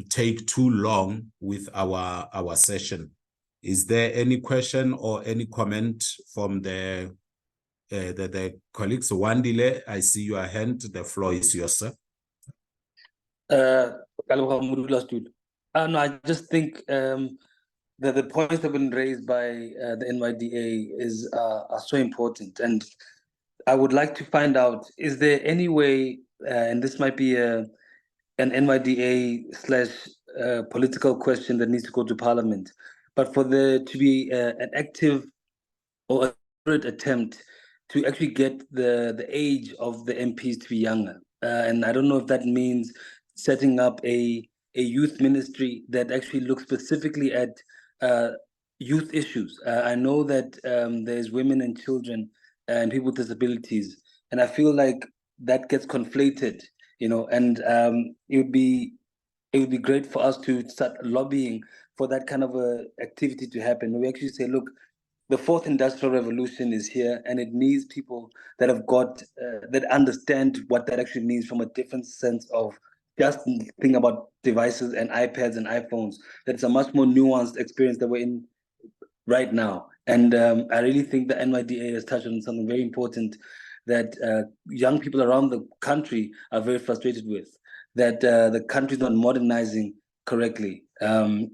take too long with our session. Is there any question or any comment from the colleagues? Wandile, I see your hand. The floor is yours, sir.
No, I just think that the points that have been raised by the NYDA are so important, and I would like to find out: is there any way, and this might be an NYDA / political question that needs to go to Parliament, but for there to be an active or a deliberate attempt to actually get the age of the MPs to be younger, and I don't know if that means setting up a youth ministry that actually looks specifically at youth issues. I know that there's women and children and people with disabilities, and I feel like that gets conflated, you know, and it would be great for us to start lobbying for that kind of a activity to happen. We actually say, look, the fourth industrial revolution is here, and it needs people that have got that understand what that actually means from a different sense of just think about devices and iPads and iPhones. That's a much more nuanced experience that we're in right now. And I really think the NYDA has touched on something very important that young people around the country are very frustrated with, that the country is not modernizing correctly. And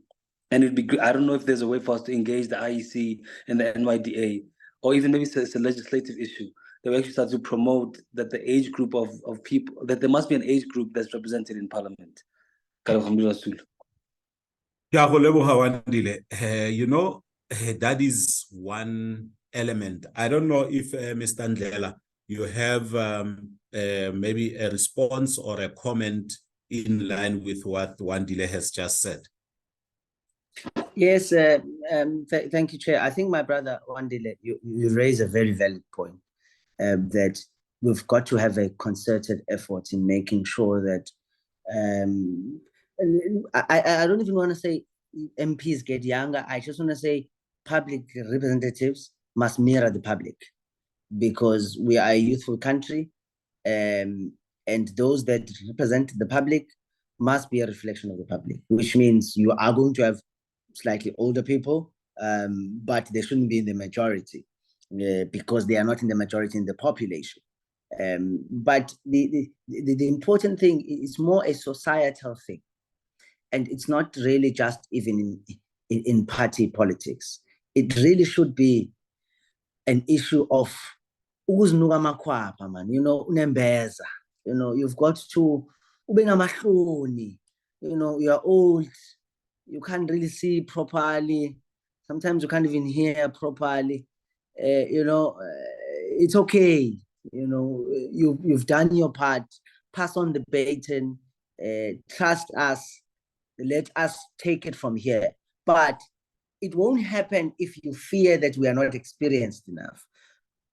it'd be good. I don't know if there's a way for us to engage the IEC and the NYDA, or even maybe it's a legislative issue, that we actually start to promote that the age group of people, that there must be an age group that's represented in Parliament. You
know, that is one element. I don't know if Mr. Ndlela, you have maybe a response or a comment in line with what Wandile has just said.
Yes, thank you, Chair. I think my brother Wandile, you raise a very valid point, that we've got to have a concerted effort in making sure that I don't even want to say MPs get younger. I just want to say public representatives must mirror the public, because we are a youthful country, and those that represent the public must be a reflection of the public, which means you are going to have slightly older people, but they shouldn't be in the majority, because they are not in the majority in the population. But the important thing is more a societal thing, and it's not really just even in party politics. It really should be an issue of ukuzinuka amakhwapha, man. You know, unembeza. You know, you've got to ube namahloni. You know, you're old. You can't really see properly. Sometimes you can't even hear properly. You know, it's okay. You know, you've done your part. Pass on the baton. Trust us. Let us take it from here. But it won't happen if you fear that we are not experienced enough,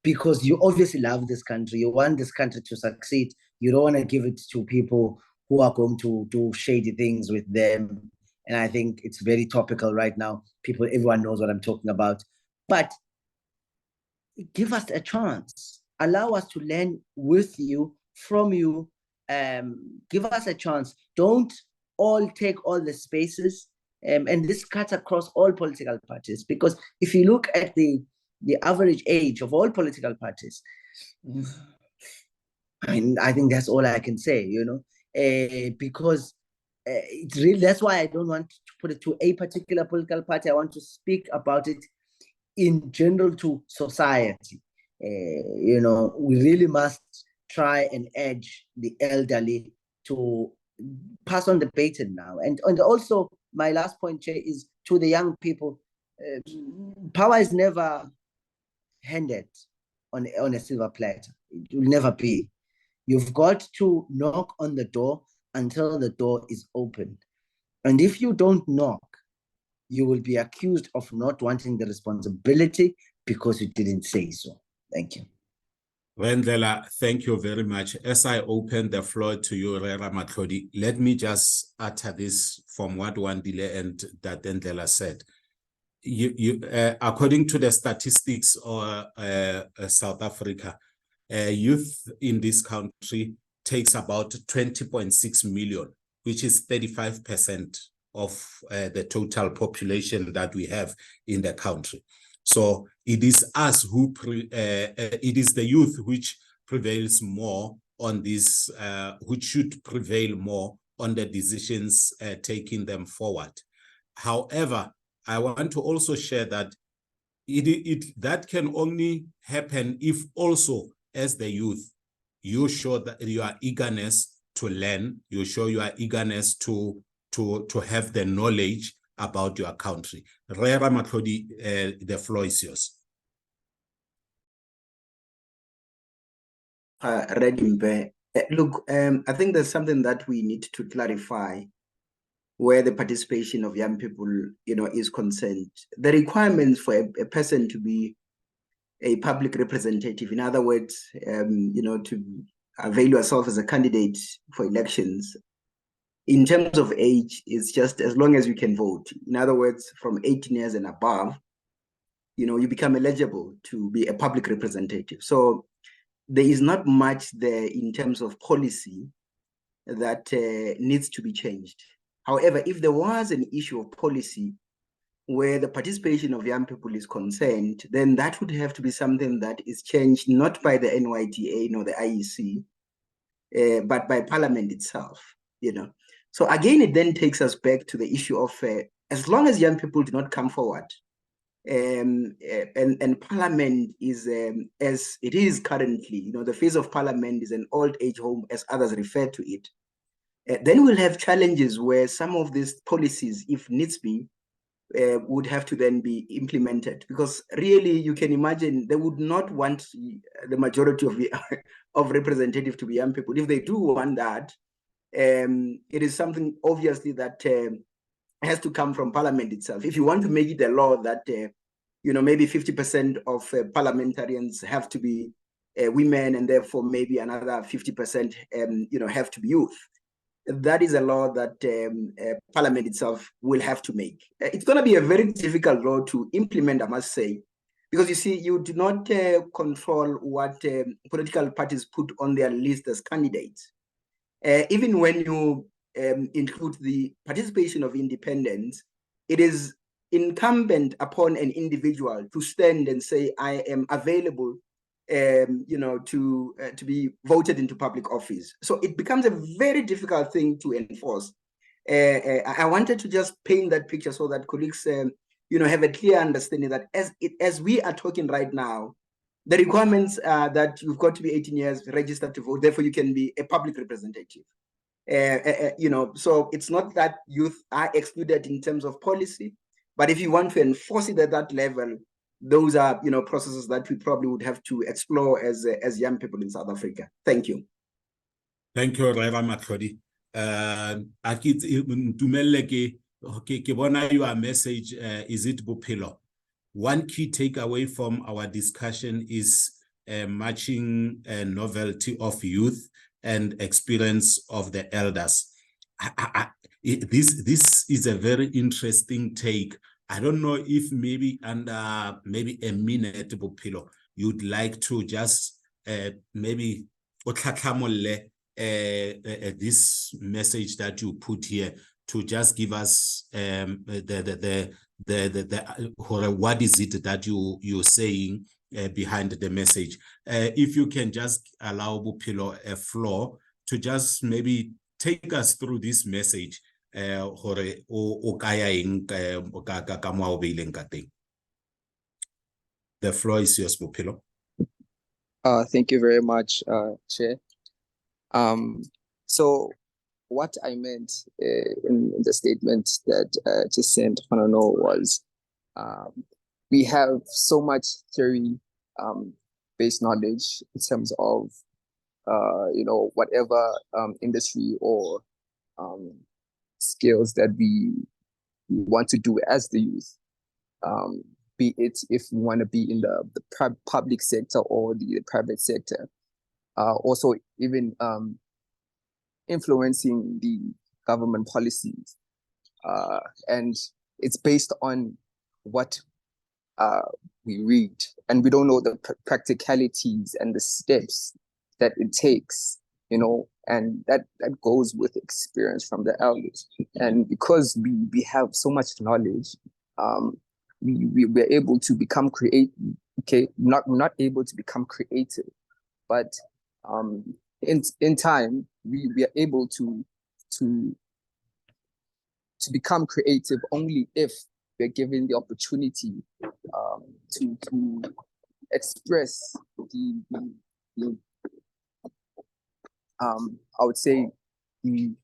because you obviously love this country. You want this country to succeed. You don't want to give it to people who are going to do shady things with them. And I think it's very topical right now. Everyone knows what I'm talking about. But give us a chance. Allow us to learn with you, from you. Give us a chance. Don't all take all the spaces. And this cuts across all political parties, because if you look at the average age of all political parties, I mean, I think that's all I can say, you know, because it's really, that's why I don't want to put it to a particular political party. I want to speak about it in general to society. You know, we really must try and edge the elderly to pass on the baton now. And also, my last point, Jay, is to the young people. Power is never handed on a silver platter. It will never be. You've got to knock on the door until the door is opened. And if you don't knock, you will be accused of not wanting the responsibility because you didn't say so. Thank you.
Rendlela, thank you very much. As I open the floor to you, Ramatlodi, let me just utter this from what Wandile and Rendlela said. According to the statistics of South Africa, youth in this country takes about 20.6 million, which is 35% of the total population that we have in the country. So it is us who, it is the youth which prevails more on this, which should prevail more on the decisions taking them forward. However, I want to also share that that can only happen if also, as the youth, you show that your eagerness to learn, you show your eagerness to have the knowledge about your country. Rera Matlodi, the floor is yours.
Redimbe, look, I think there's something that we need to clarify where the participation of young people, you know, is concerned. The requirements for a person to be a public representative, in other words, you know, to avail yourself as a candidate for elections, in terms of age, is just as long as you can vote. In other words, from 18 years and above, you know, you become eligible to be a public representative. So there is not much there in terms of policy that needs to be changed. However, if there was an issue of policy where the participation of young people is concerned, then that would have to be something that is changed not by the NYTA nor the IEC, but by Parliament itself, you know. So again, it then takes us back to the issue of as long as young people do not come forward, and Parliament is as it is currently, you know, the face of Parliament is an old age home, as others refer to it. Then we'll have challenges where some of these policies, if needs be, would have to then be implemented, because really you can imagine they would not want the majority of the of representative to be young people. If they do want that, it is something obviously that has to come from Parliament itself. If you want to make it a law that you know, maybe 50% of parliamentarians have to be women, and therefore maybe another 50%, have to be youth. That is a law that Parliament itself will have to make. It's going to be a very difficult law to implement, I must say, because you see, you do not control what political parties put on their list as candidates. Even when you include the participation of independents, it is incumbent upon an individual to stand and say, I am available to be voted into public office. So it becomes a very difficult thing to enforce. I wanted to just paint that picture so that colleagues, have a clear understanding that as we are talking right now, the requirements are that you've got to be 18 years registered to vote. Therefore, you can be a public representative. So it's not that youth are excluded in terms of policy, but if you want to enforce it at that level, those are, processes that we probably would have to explore as young people in South Africa. Thank you.
Thank you, Reva Matlodi. Your message, is it Bophelo? One key takeaway from our discussion is matching novelty of youth and experience of the elders. This is a very interesting take. I don't know if maybe under maybe a minute, Bophelo, you'd like to just maybe this message that you put here to just give us what is it that you're saying behind the message. If you can just allow Bophelo a floor to just maybe take us through this message. The floor is yours, Bophelo.
Thank you very much, Chair. So what I meant in the statement that just sent Fanano was we have so much theory based knowledge in terms of whatever industry or skills that we want to do as the youth, be it if we want to be in the public sector or the private sector, also even influencing the government policies, and it's based on what we read, and we don't know the practicalities and the steps that it takes, and that goes with experience from the elders. And because we have so much knowledge, we're able to become creative. Okay, not able to become creative, but in time we are able to become creative only if we're given the opportunity to express the I would say the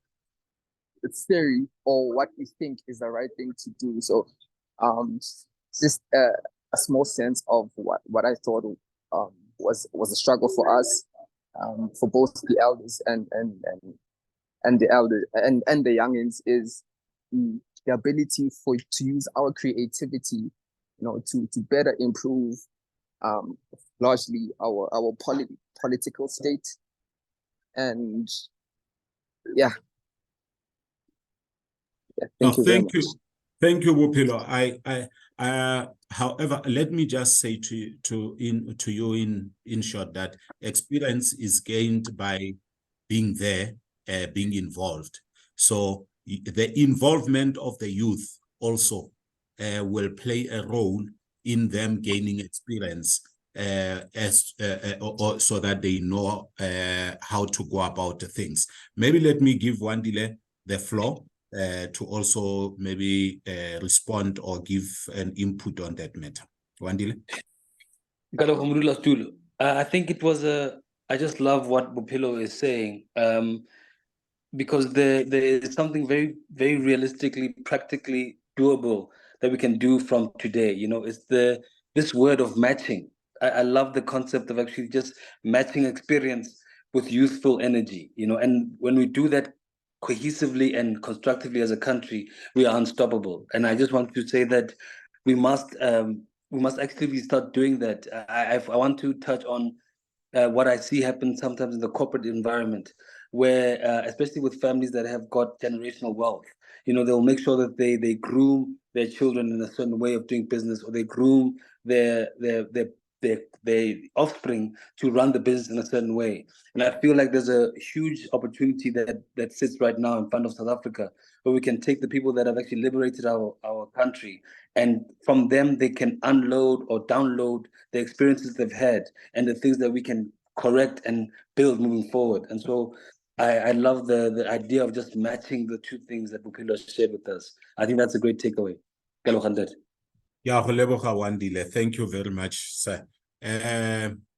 theory or what we think is the right thing to do. So just a small sense of what I thought was a struggle for us, for both the elders and the elders and the youngins, is the ability to use our creativity, to better improve largely our political state. And yeah. Thank you very much.
Thank you, Bophelo. However, let me just say to you in short that experience is gained by being there, being involved. So the involvement of the youth also will play a role in them gaining experience, so that they know how to go about things. Maybe let me give Wandile the floor to also maybe respond or give an input on that matter. Wandile?
I think it was I just love what Bophelo is saying, because there is something very, very realistically, practically doable that we can do from today. It's this word of matching. I love the concept of actually just matching experience with youthful energy, and when we do that cohesively and constructively as a country, we are unstoppable. And I just want to say that we must actively start doing that. I want to touch on what I see happen sometimes in the corporate environment, where especially with families that have got generational wealth, they'll make sure that they groom their children in a certain way of doing business, or they groom their offspring to run the business in a certain way. And I feel like there's a huge opportunity that sits right now in front of South Africa, where we can take the people that have actually liberated our country, and from them they can unload or download the experiences they've had and the things that we can correct and build moving forward. And so I love the idea of just matching the two things that Bophelo shared with us. I think that's a great takeaway.
Yeah, Wandile, thank you very much, sir.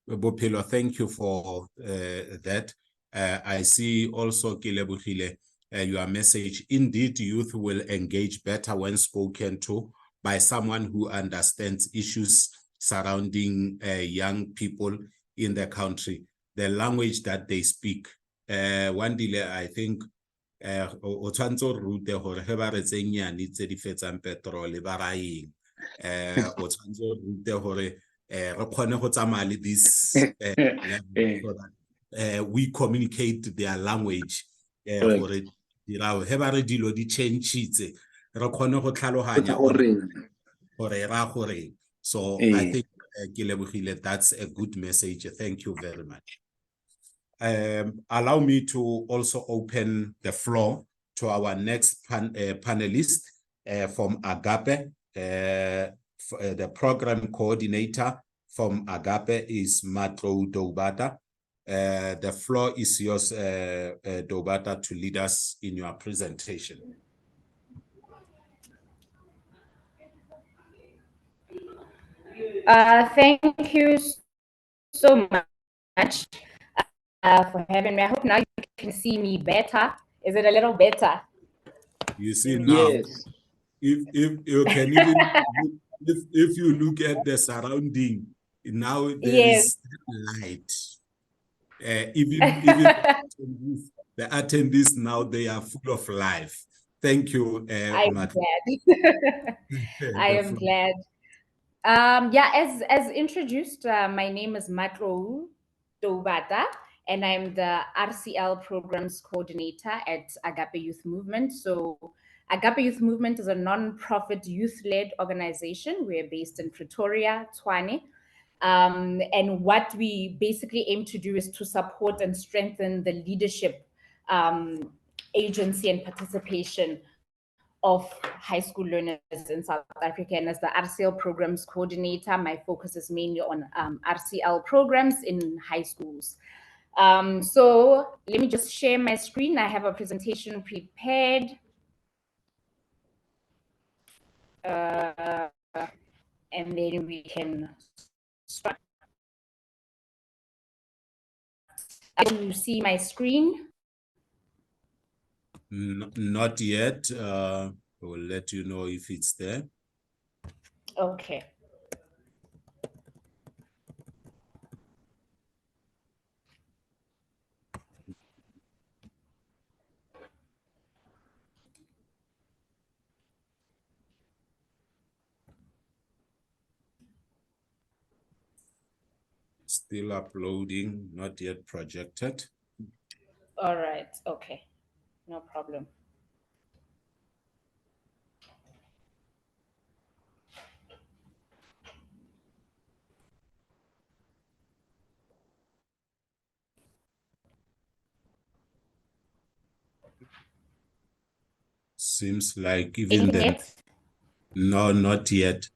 Bophelo, thank you for that. I see also, Kilebohile, your message. Indeed, youth will engage better when spoken to by someone who understands issues surrounding young people in the country, the language that they speak. Wandile, I think o tshwantse o rute gore ge ba re tsenyane tse di fetsang petrol ba raeng o tshwantse o rute gore re kgone go tsamaya le this so that we communicate their language gore dirao ge ba re dilo di changitse re kgone go tlhaloganya gore ra gore. So I think ke lebogile, that's a good message. Thank you very much. Allow me to also open the floor to our next panelist from Agape. The program coordinator from Agape is Matro Dobata. The floor is yours, Dobata, to lead us in your presentation.
Thank you so much for having me. I hope now you can see me better. Is it a little better?
You see now, yes. If you can even, if you look at the surrounding, now there is light. Even the attendees now, they are full of life. Thank you,
I'm glad. I am glad. Yeah, as introduced, my name is Matlo Dobata, and I'm the RCL Programs Coordinator at Agape Youth Movement. So Agape Youth Movement is a non-profit youth-led organization. We're based in Pretoria, Tshwane. And what we basically aim to do is to support and strengthen the leadership agency and participation of high school learners in South Africa. And as the RCL Programs Coordinator, my focus is mainly on RCL programs in high schools. So let me just share my screen. I have a presentation prepared. And then we can start. Can you see my screen?
Not yet. We'll let you know if it's there.
Okay.
Still uploading, not yet projected.
All right, okay, no problem.
Seems like even then, no, not yet.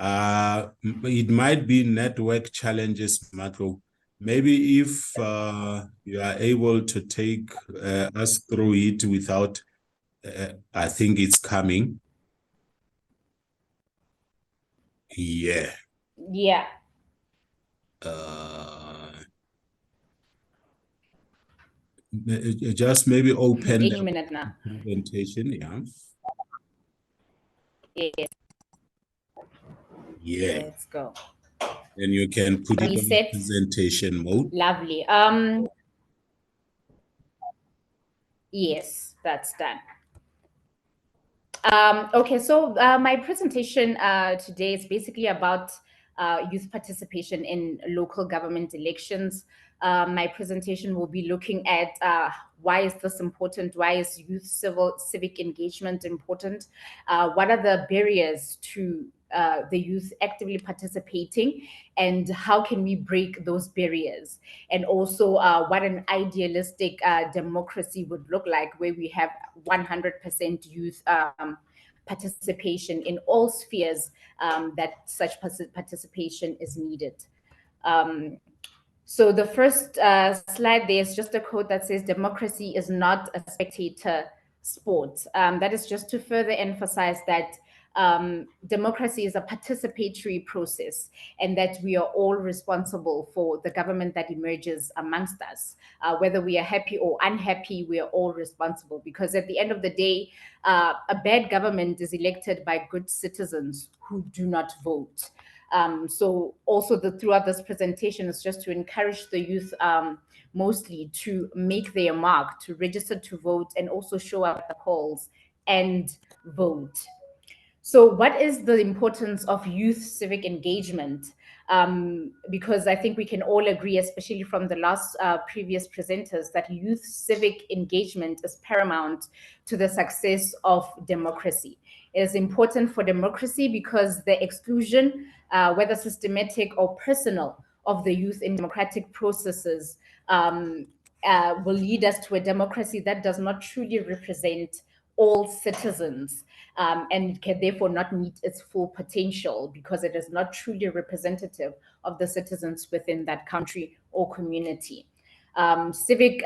It might be network challenges, Matlo. Maybe if you are able to take us through it without, I think it's coming. Yeah.
Yeah.
Just maybe open
any minute now.
Presentation, yeah.
Yes.
Yeah.
Let's go.
Then you can put it on presentation mode.
Lovely. Yes, that's done. Okay, so my presentation today is basically about youth participation in local government elections. My presentation will be looking at why is this important? Why is youth civic engagement important? What are the barriers to the youth actively participating, and how can we break those barriers? And also what an idealistic democracy would look like, where we have 100% youth participation in all spheres that such participation is needed. So the first slide there is just a quote that says, "Democracy is not a spectator sport." That is just to further emphasize that democracy is a participatory process, and that we are all responsible for the government that emerges amongst us. Whether we are happy or unhappy, we are all responsible, because at the end of the day, a bad government is elected by good citizens who do not vote. So also throughout this presentation is just to encourage the youth mostly to make their mark, to register to vote, and also show up at the polls and vote. So what is the importance of youth civic engagement? Because I think we can all agree, especially from the last previous presenters, that youth civic engagement is paramount to the success of democracy. It is important for democracy because the exclusion, whether systematic or personal, of the youth in democratic processes will lead us to a democracy that does not truly represent all citizens, and can therefore not meet its full potential, because it is not truly representative of the citizens within that country or community. Civic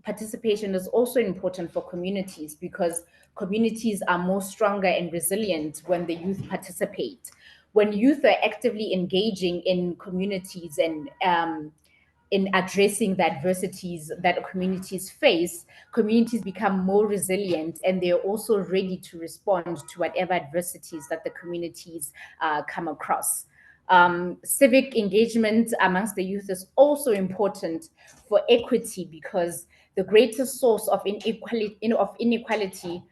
participation is also important for communities, because communities are more stronger and resilient when the youth participate. When youth are actively engaging in communities and in addressing the adversities that communities face, communities become more resilient, and they're also ready to respond to whatever adversities that the communities come across. Civic engagement amongst the youth is also important for equity, because the greatest source of inequality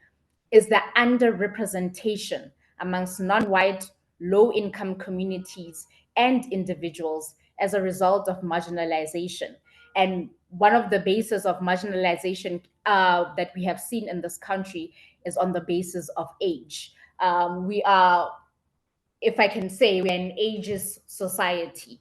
is the underrepresentation amongst non-white, low-income communities and individuals as a result of marginalization. And one of the bases of marginalization that we have seen in this country is on the basis of age. We are, if I can say, we're an ageist society.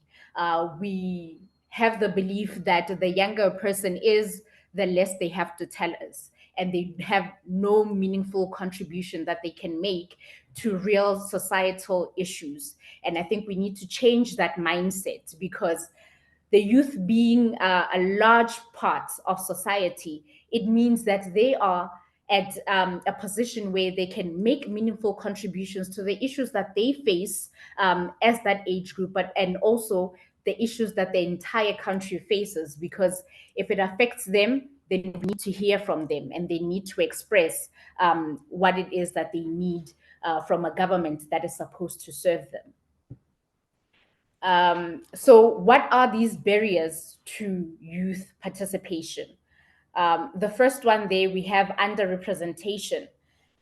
We have the belief that the younger a person is, the less they have to tell us, and they have no meaningful contribution that they can make to real societal issues. And I think we need to change that mindset, because the youth being a large part of society, it means that they are at a position where they can make meaningful contributions to the issues that they face as that age group, and also the issues that the entire country faces. Because if it affects them, they need to hear from them, and they need to express what it is that they need from a government that is supposed to serve them. So what are these barriers to youth participation? The first one there, we have underrepresentation.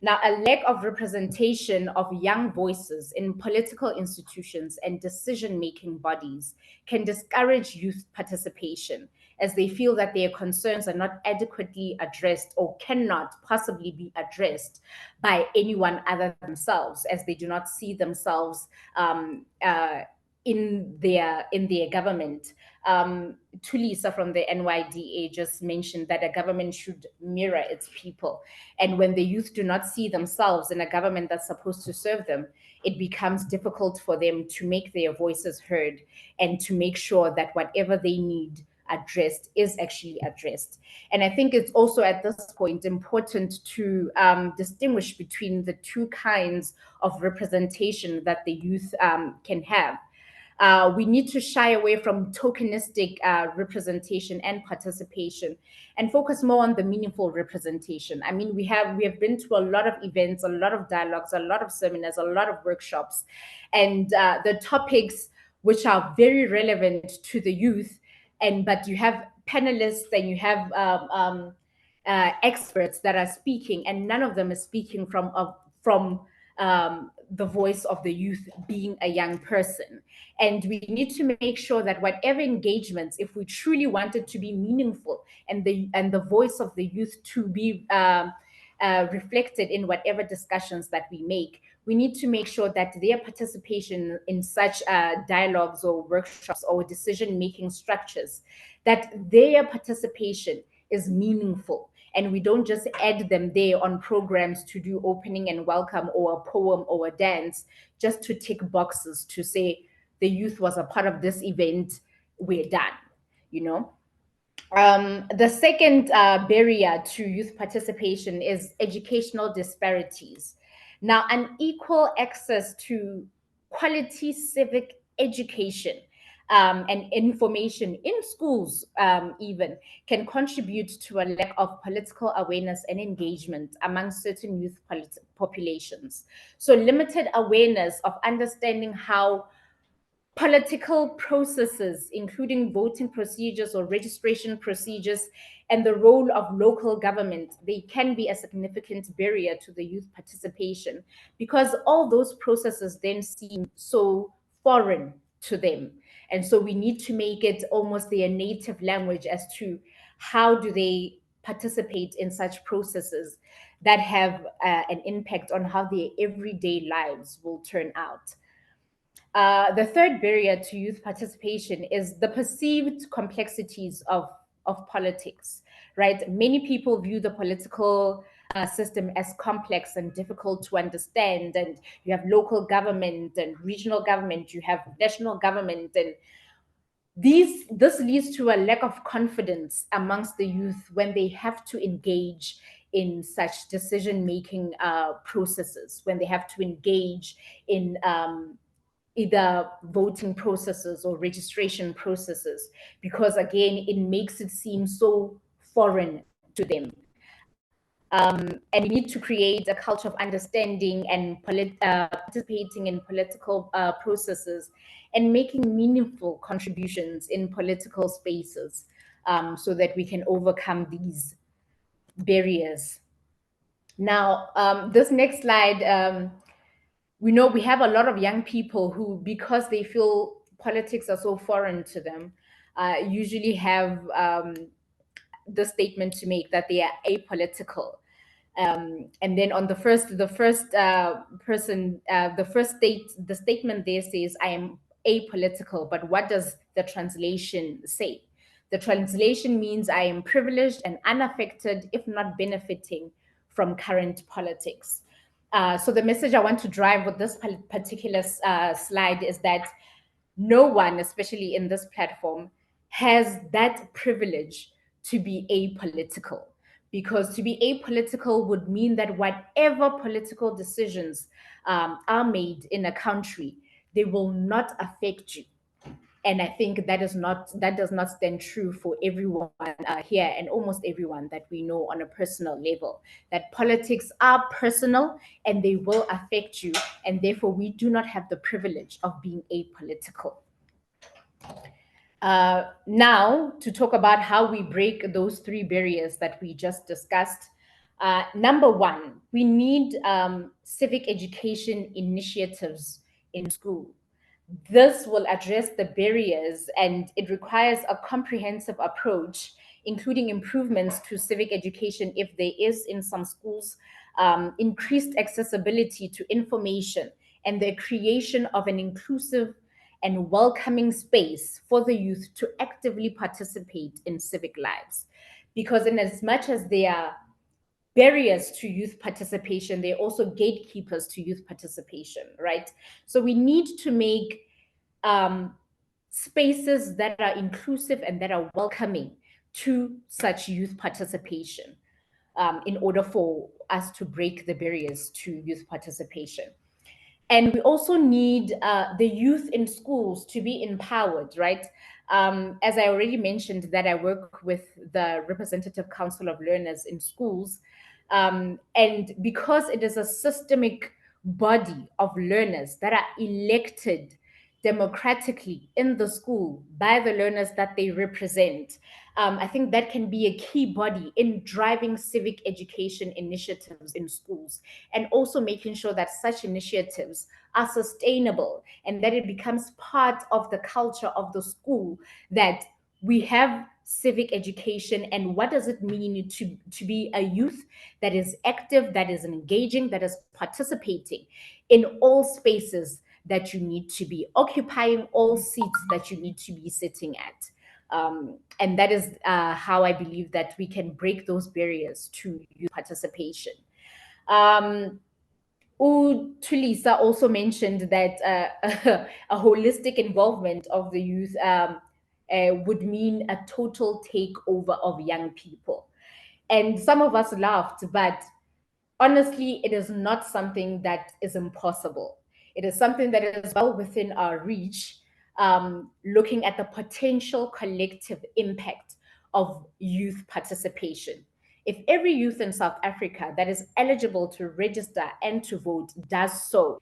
Now, a lack of representation of young voices in political institutions and decision-making bodies can discourage youth participation, as they feel that their concerns are not adequately addressed or cannot possibly be addressed by anyone other than themselves, as they do not see themselves in their government. Tulisa from the NYDA just mentioned that a government should mirror its people. And when the youth do not see themselves in a government that's supposed to serve them, it becomes difficult for them to make their voices heard and to make sure that whatever they need addressed is actually addressed. And I think it's also at this point important to distinguish between the two kinds of representation that the youth can have. We need to shy away from tokenistic representation and participation, and focus more on the meaningful representation. I mean, we have been to a lot of events, a lot of dialogues, a lot of seminars, a lot of workshops, and the topics which are very relevant to the youth, but you have panelists and you have experts that are speaking, and none of them is speaking from the voice of the youth being a young person. And we need to make sure that whatever engagements, if we truly want it to be meaningful and the voice of the youth to be reflected in whatever discussions that we make, we need to make sure that their participation in such dialogues or workshops or decision-making structures, that their participation is meaningful, and we don't just add them there on programs to do opening and welcome or a poem or a dance just to tick boxes to say the youth was a part of this event, we're done, you know. The second barrier to youth participation is educational disparities. Now, unequal access to quality civic education and information in schools even can contribute to a lack of political awareness and engagement among certain youth populations. So limited awareness of understanding how political processes, including voting procedures or registration procedures, and the role of local government, they can be a significant barrier to the youth participation because all those processes then seem so foreign to them. And so we need to make it almost their native language as to how do they participate in such processes that have an impact on how their everyday lives will turn out. The third barrier to youth participation is the perceived complexities of politics, right? Many people view the political system as complex and difficult to understand. And you have local government and regional government, you have national government, and this leads to a lack of confidence amongst the youth when they have to engage in such decision-making processes, when they have to engage in either voting processes or registration processes, because again, it makes it seem so foreign to them. And we need to create a culture of understanding and participating in political processes and making meaningful contributions in political spaces so that we can overcome these barriers. Now, this next slide, we know we have a lot of young people who, because they feel politics are so foreign to them, usually have the statement to make that they are apolitical. And then on the first statement there says, I am apolitical, but what does the translation say? The translation means I am privileged and unaffected, if not benefiting from current politics. So the message I want to drive with this particular slide is that no one, especially in this platform, has that privilege to be apolitical. Because to be apolitical would mean that whatever political decisions are made in a country, they will not affect you. And I think that does not stand true for everyone here and almost everyone that we know on a personal level. That politics are personal and they will affect you, and therefore we do not have the privilege of being apolitical. Now, to talk about how we break those three barriers that we just discussed. Number one, we need civic education initiatives in school. This will address the barriers, and it requires a comprehensive approach, including improvements to civic education if there is in some schools, increased accessibility to information, and the creation of an inclusive and welcoming space for the youth to actively participate in civic lives. Because in as much as there are barriers to youth participation, they're also gatekeepers to youth participation, right? So we need to make spaces that are inclusive and that are welcoming to such youth participation in order for us to break the barriers to youth participation. And we also need the youth in schools to be empowered, right? As I already mentioned, that I work with the Representative Council of Learners in schools. And because it is a systemic body of learners that are elected democratically in the school by the learners that they represent, I think that can be a key body in driving civic education initiatives in schools, and also making sure that such initiatives are sustainable and that it becomes part of the culture of the school, that we have civic education and what does it mean to be a youth that is active, that is engaging, that is participating in all spaces that you need to be occupying, all seats that you need to be sitting at. And that is how I believe that we can break those barriers to youth participation. Tulisa also mentioned that a holistic involvement of the youth would mean a total takeover of young people. And some of us laughed, but honestly, it is not something that is impossible. It is something that is well within our reach, looking at the potential collective impact of youth participation. If every youth in South Africa that is eligible to register and to vote does so,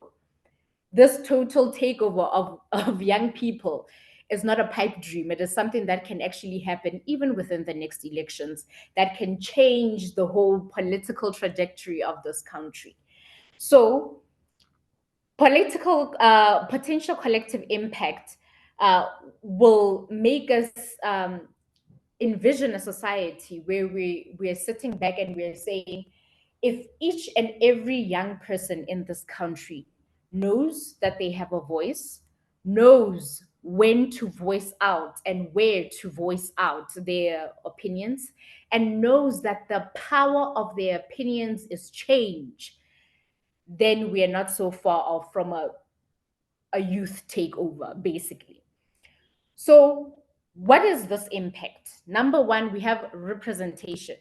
this total takeover of young people is not a pipe dream. It is something that can actually happen even within the next elections, that can change the whole political trajectory of this country. So potential collective impact will make us envision a society where we're sitting back and we're saying, if each and every young person in this country knows that they have a voice, knows when to voice out and where to voice out their opinions, and knows that the power of their opinions is change, then we are not so far off from a youth takeover, basically. So what is this impact? Number one, we have representation.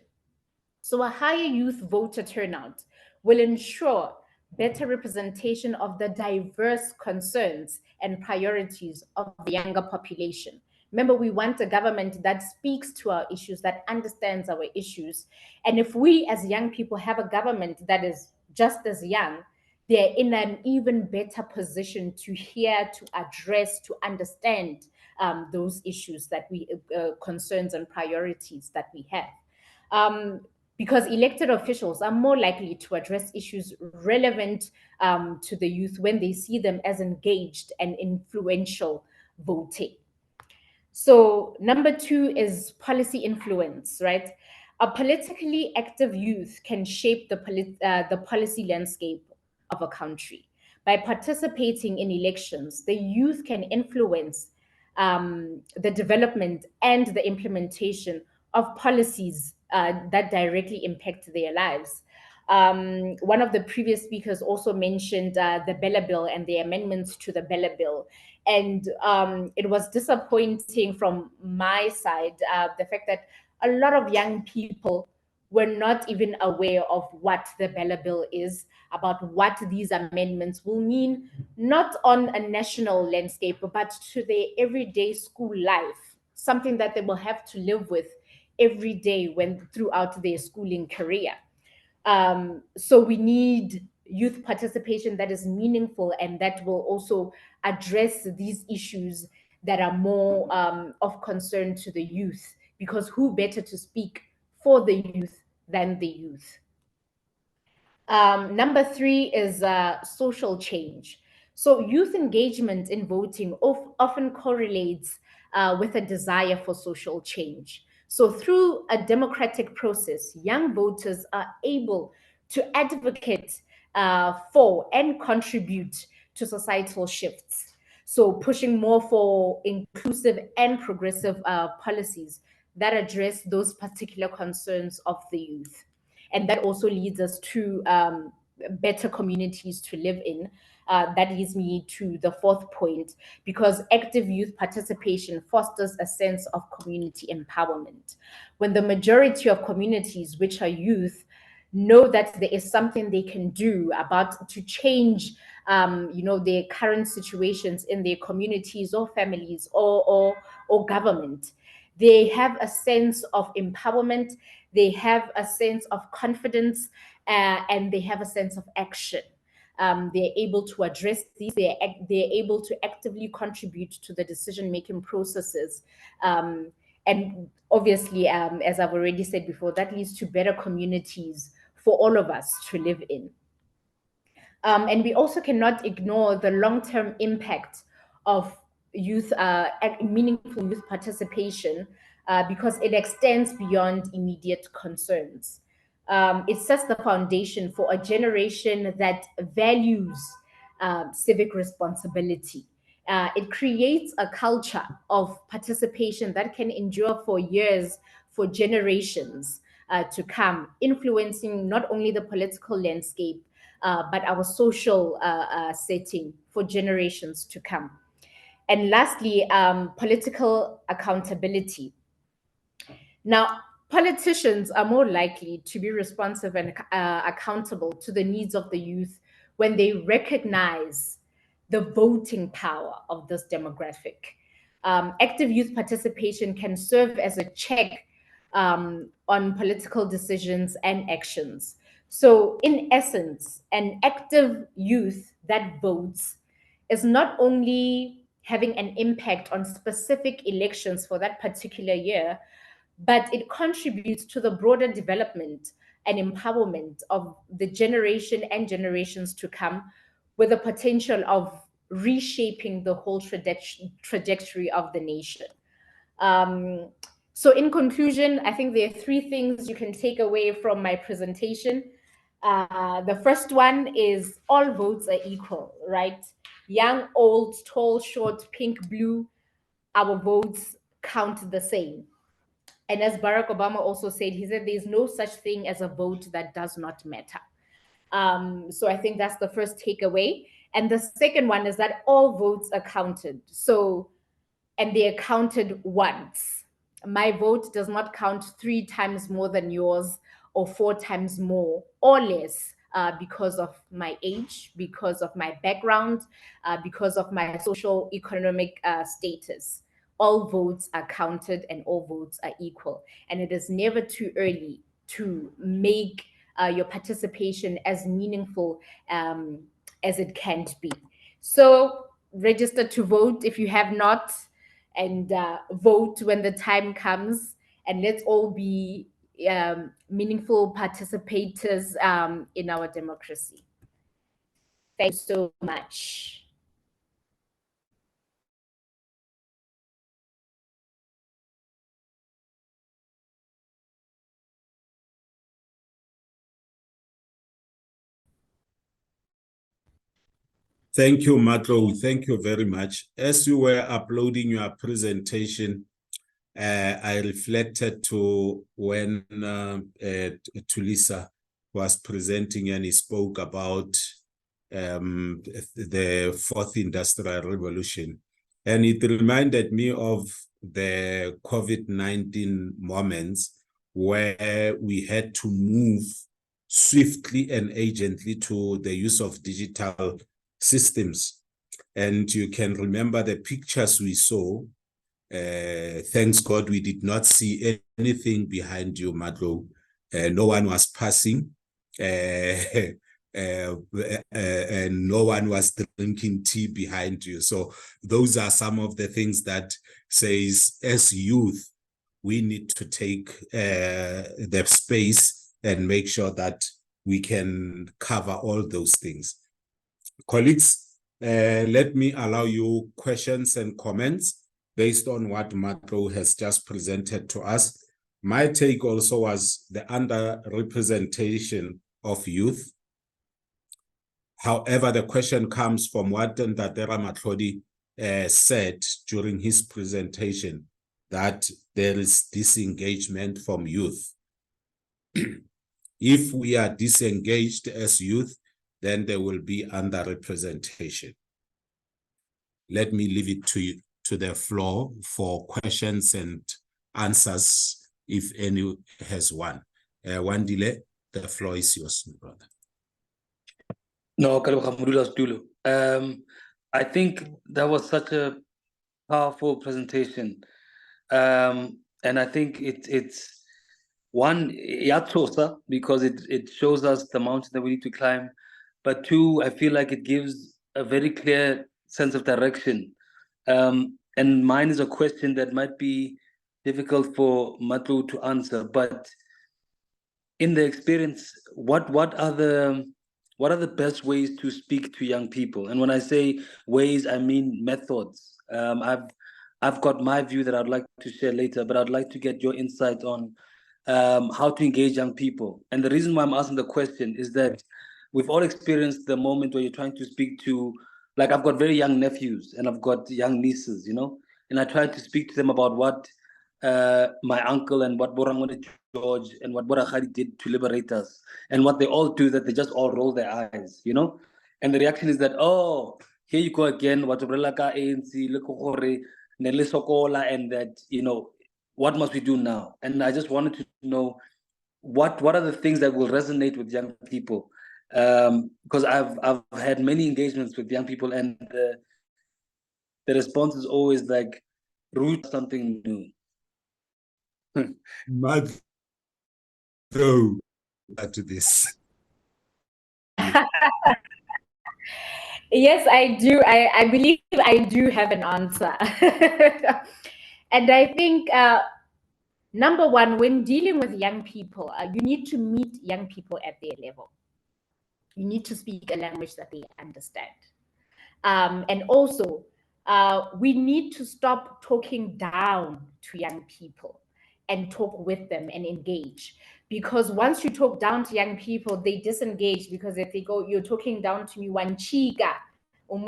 So a higher youth voter turnout will ensure better representation of the diverse concerns and priorities of the younger population. Remember, we want a government that speaks to our issues, that understands our issues. And if we as young people have a government that is just as young, they're in an even better position to hear, to address, to understand those issues that concerns and priorities that we have. Because elected officials are more likely to address issues relevant to the youth when they see them as engaged and influential voting. So number two is policy influence, right? A politically active youth can shape the policy landscape of a country. By participating in elections, the youth can influence the development and the implementation of policies that directly impact their lives. One of the previous speakers also mentioned the Bella Bill and the amendments to the Bella Bill. And it was disappointing from my side, the fact that a lot of young people were not even aware of what the Bella Bill is, about what these amendments will mean, not on a national landscape, but to their everyday school life, something that they will have to live with every day throughout their schooling career. So we need youth participation that is meaningful and that will also address these issues that are more of concern to the youth, because who better to speak for the youth than the youth? Number three is social change. So youth engagement in voting often correlates with a desire for social change. So through a democratic process, young voters are able to advocate for and contribute to societal shifts. So pushing more for inclusive and progressive policies that address those particular concerns of the youth. And that also leads us to better communities to live in. That leads me to the fourth point, because active youth participation fosters a sense of community empowerment. When the majority of communities, which are youth, know that there is something they can do to change their current situations in their communities or families or government, they have a sense of empowerment, they have a sense of confidence, and they have a sense of action. they're able to address these, they're able to actively contribute to the decision-making processes. And obviously, as I've already said before, that leads to better communities for all of us to live in. And we also cannot ignore the long-term impact of youth, meaningful youth participation, because it extends beyond immediate concerns. It sets the foundation for a generation that values civic responsibility. It creates a culture of participation that can endure for years, for generations to come, influencing not only the political landscape, but our social setting for generations to come. And lastly, political accountability. Now, politicians are more likely to be responsive and accountable to the needs of the youth when they recognize the voting power of this demographic. Active youth participation can serve as a check on political decisions and actions. So, in essence, an active youth that votes is not only having an impact on specific elections for that particular year, but it contributes to the broader development and empowerment of the generation and generations to come, with the potential of reshaping the whole trajectory of the nation. So in conclusion, I think there are three things you can take away from my presentation. The first one is all votes are equal, right? Young, old, tall, short, pink, blue, our votes count the same. And as Barack Obama also said, he said there's no such thing as a vote that does not matter. So I think that's the first takeaway. And the second one is that all votes are counted. So, and they are counted once. My vote does not count 3 times more than yours or 4 times more or less because of my age, because of my background, because of my social economic status. All votes are counted and all votes are equal. And it is never too early to make your participation as meaningful as it can be. So register to vote if you have not, and vote when the time comes, and let's all be meaningful participators in our democracy. Thanks so much.
Thank you, Matlo. Thank you very much. As you were uploading your presentation, I reflected to when Tulisa was presenting and he spoke about the fourth industrial revolution. And it reminded me of the COVID-19 moments where we had to move swiftly and urgently to the use of digital systems. And you can remember the pictures we saw. Thanks God we did not see anything behind you, Matlo. No one was passing. And no one was drinking tea behind you. So those are some of the things that says, as youth, we need to take the space and make sure that we can cover all those things. Colleagues, let me allow you questions and comments based on what Matlo has just presented to us. My take also was the underrepresentation of youth. However, the question comes from what Ntatera Matlodi said during his presentation, that there is disengagement from youth. If we are disengaged as youth, then there will be underrepresentation. Let me leave it to the floor for questions and answers, if any has one. Wandile, the floor is yours, brother.
No, I think that was such a powerful presentation. And I think it's one, yatosa, because it shows us the mountain that we need to climb, but two, I feel like it gives a very clear sense of direction. And mine is a question that might be difficult for Matlu to answer, but in the experience, what are the best ways to speak to young people? And when I say ways, I mean methods. I've got my view that I'd like to share later, but I'd like to get your insight on how to engage young people. And the reason why I'm asking the question is that we've all experienced the moment where you're trying to speak to, like, I've got very young nephews and I've got young nieces, you know, and I try to speak to them about what my uncle and what Borangone George and what Borahari did to liberate us, and what they all do, that they just all roll their eyes, you know? And the reaction is that, oh, here you go again, what Obrelaka ANC, Lekogore, Nele Sokola, and that, you know, what must we do now? And I just wanted to know what are the things that will resonate with young people? Because I've had many engagements with young people, and the response is always like, root something new.
Mad go to this.
Yes, I do. I believe I do have an answer. And I think, number one, when dealing with young people, you need to meet young people at their level. You need to speak a language that they understand. And also, we need to stop talking down to young people and talk with them and engage. Because once you talk down to young people, they disengage, because if they go, you're talking down to me, wanchiga, and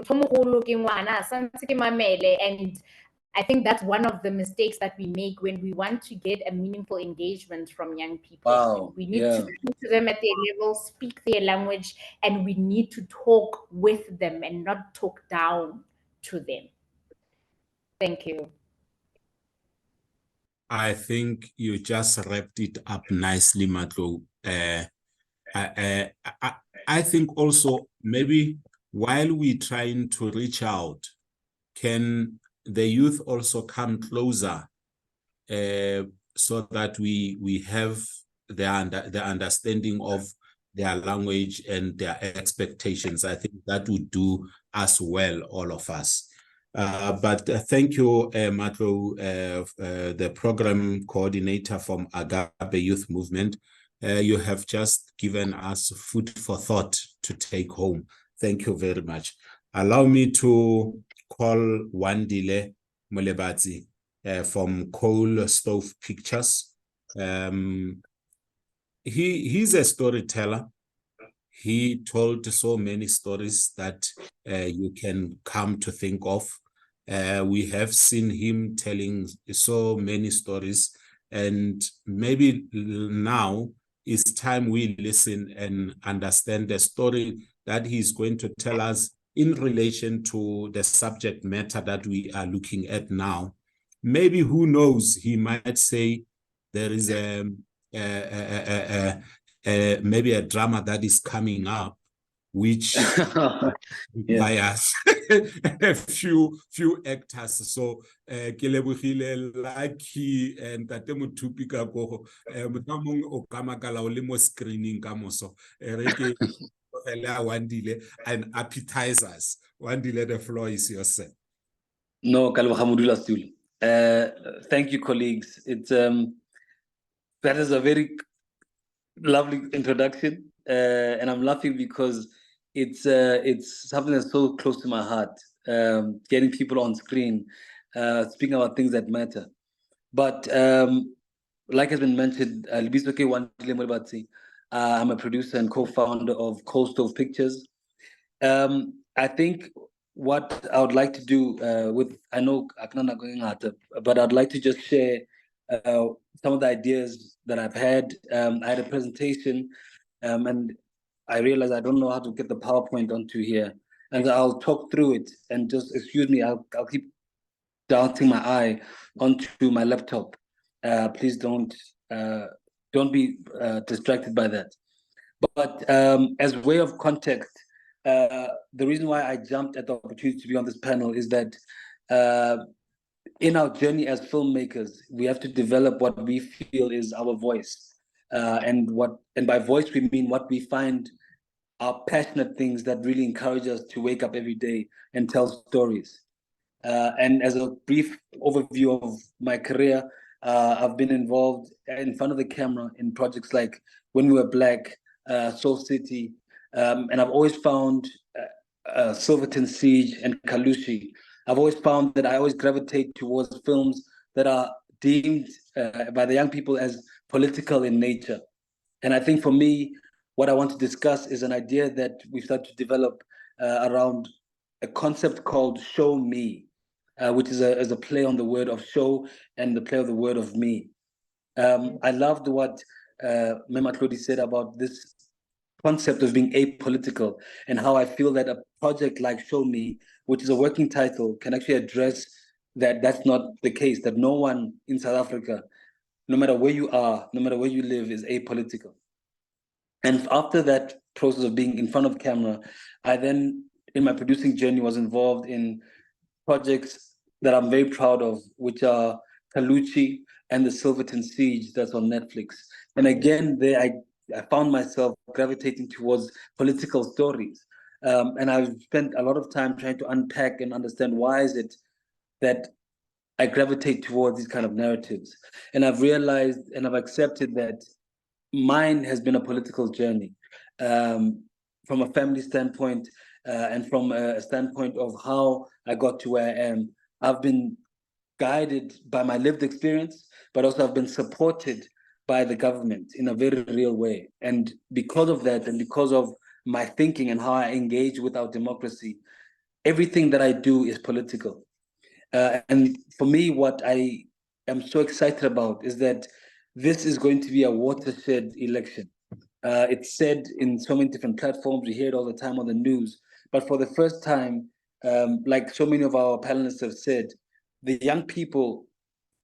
I think that's one of the mistakes that we make when we want to get a meaningful engagement from young people.
Wow.
We need to speak to them at their level, speak their language, and we need to talk with them and not talk down to them. Thank you.
I think you just wrapped it up nicely, Matlo. I think also maybe while we're trying to reach out, can the youth also come closer so that we have the understanding of their language and their expectations? I think that would do us well, all of us. But thank you, Matlo, the program coordinator from Agape Youth Movement. You have just given us food for thought to take home. Thank you very much. Allow me to call Wandile Molebatsi from Coal Stove Pictures. He's a storyteller. He told so many stories that you can come to think of. We have seen him telling so many stories, and maybe now it's time we listen and understand the story that he's going to tell us in relation to the subject matter that we are looking at now. Maybe, who knows, he might say there is maybe a drama that is coming up, which requires a few actors. So Kelebogile, Lucky, and Tatemutupi ka go motamong o kamakala o le mo screening ka moso Wandile and appetizers. Wandile, the floor is yours.
No, thank you, colleagues. It's that is a very lovely introduction, and I'm laughing because it's something that's so close to my heart. Getting people on screen, speaking about things that matter. But like has been mentioned, I'm a producer and co-founder of Coal Stove Pictures. I think what I would like to do I know Aknana going out, but I'd like to just share some of the ideas that I've had. I had a presentation, and I realized I don't know how to get the PowerPoint onto here, and I'll talk through it. And just excuse me, I'll keep darting my eye onto my laptop. Please don't be distracted by that. But as way of context, the reason why I jumped at the opportunity to be on this panel is that in our journey as filmmakers, we have to develop what we feel is our voice, and by voice we mean what we find are passionate things that really encourage us to wake up every day and tell stories. And as a brief overview of my career, I've been involved in front of the camera in projects like When We Were Black, Soul City, and I've always found Silverton Siege and Kalushi. I've always found that I always gravitate towards films that are deemed by the young people as political in nature. And I think for me, what I want to discuss is an idea that we've started to develop around a concept called Show Me, which is a play on the word of show and the play of the word of me. I loved what Mema Tlodi said about this concept of being apolitical, and how I feel that a project like Show Me, which is a working title, can actually address that that's not the case, that no one in South Africa, no matter where you are, no matter where you live, is apolitical. And after that process of being in front of camera, I then, in my producing journey, was involved in projects that I'm very proud of, which are Kaluchi and the Silverton Siege that's on Netflix. And again, there I found myself gravitating towards political stories. And I've spent a lot of time trying to unpack and understand why is it that I gravitate towards these kind of narratives. And I've realized and I've accepted that mine has been a political journey, from a family standpoint, and from a standpoint of how I got to where I am. I've been guided by my lived experience, but also I've been supported by the government in a very real way. And because of that, and because of my thinking and how I engage with our democracy, everything that I do is political. And for me, what I am so excited about is that this is going to be a watershed election. It's said in so many different platforms, we hear it all the time on the news, but for the first time, like so many of our panelists have said, the young people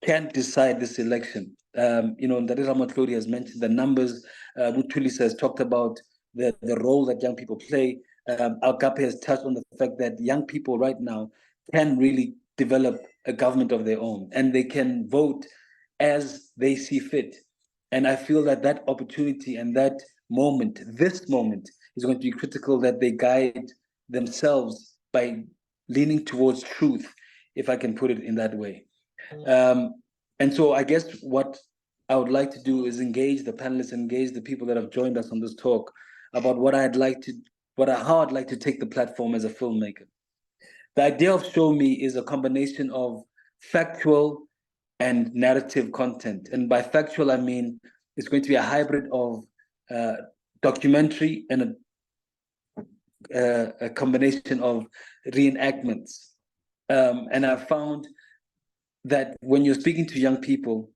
can't decide this election. Ndari Ramatlori has mentioned the numbers. Mutulisa has talked about the role that young people play. Agape has touched on the fact that young people right now can really develop a government of their own, and they can vote as they see fit. And I feel that that opportunity and that moment, this moment, is going to be critical, that they guide themselves by leaning towards truth, if I can put it in that way. And so I guess what I would like to do is engage the panelists, engage the people that have joined us on this talk about how I'd like to take the platform as a filmmaker. The idea of Show Me is a combination of factual and narrative content. And by factual, I mean it's going to be a hybrid of documentary and a combination of reenactments. And I've found that when you're speaking to young people,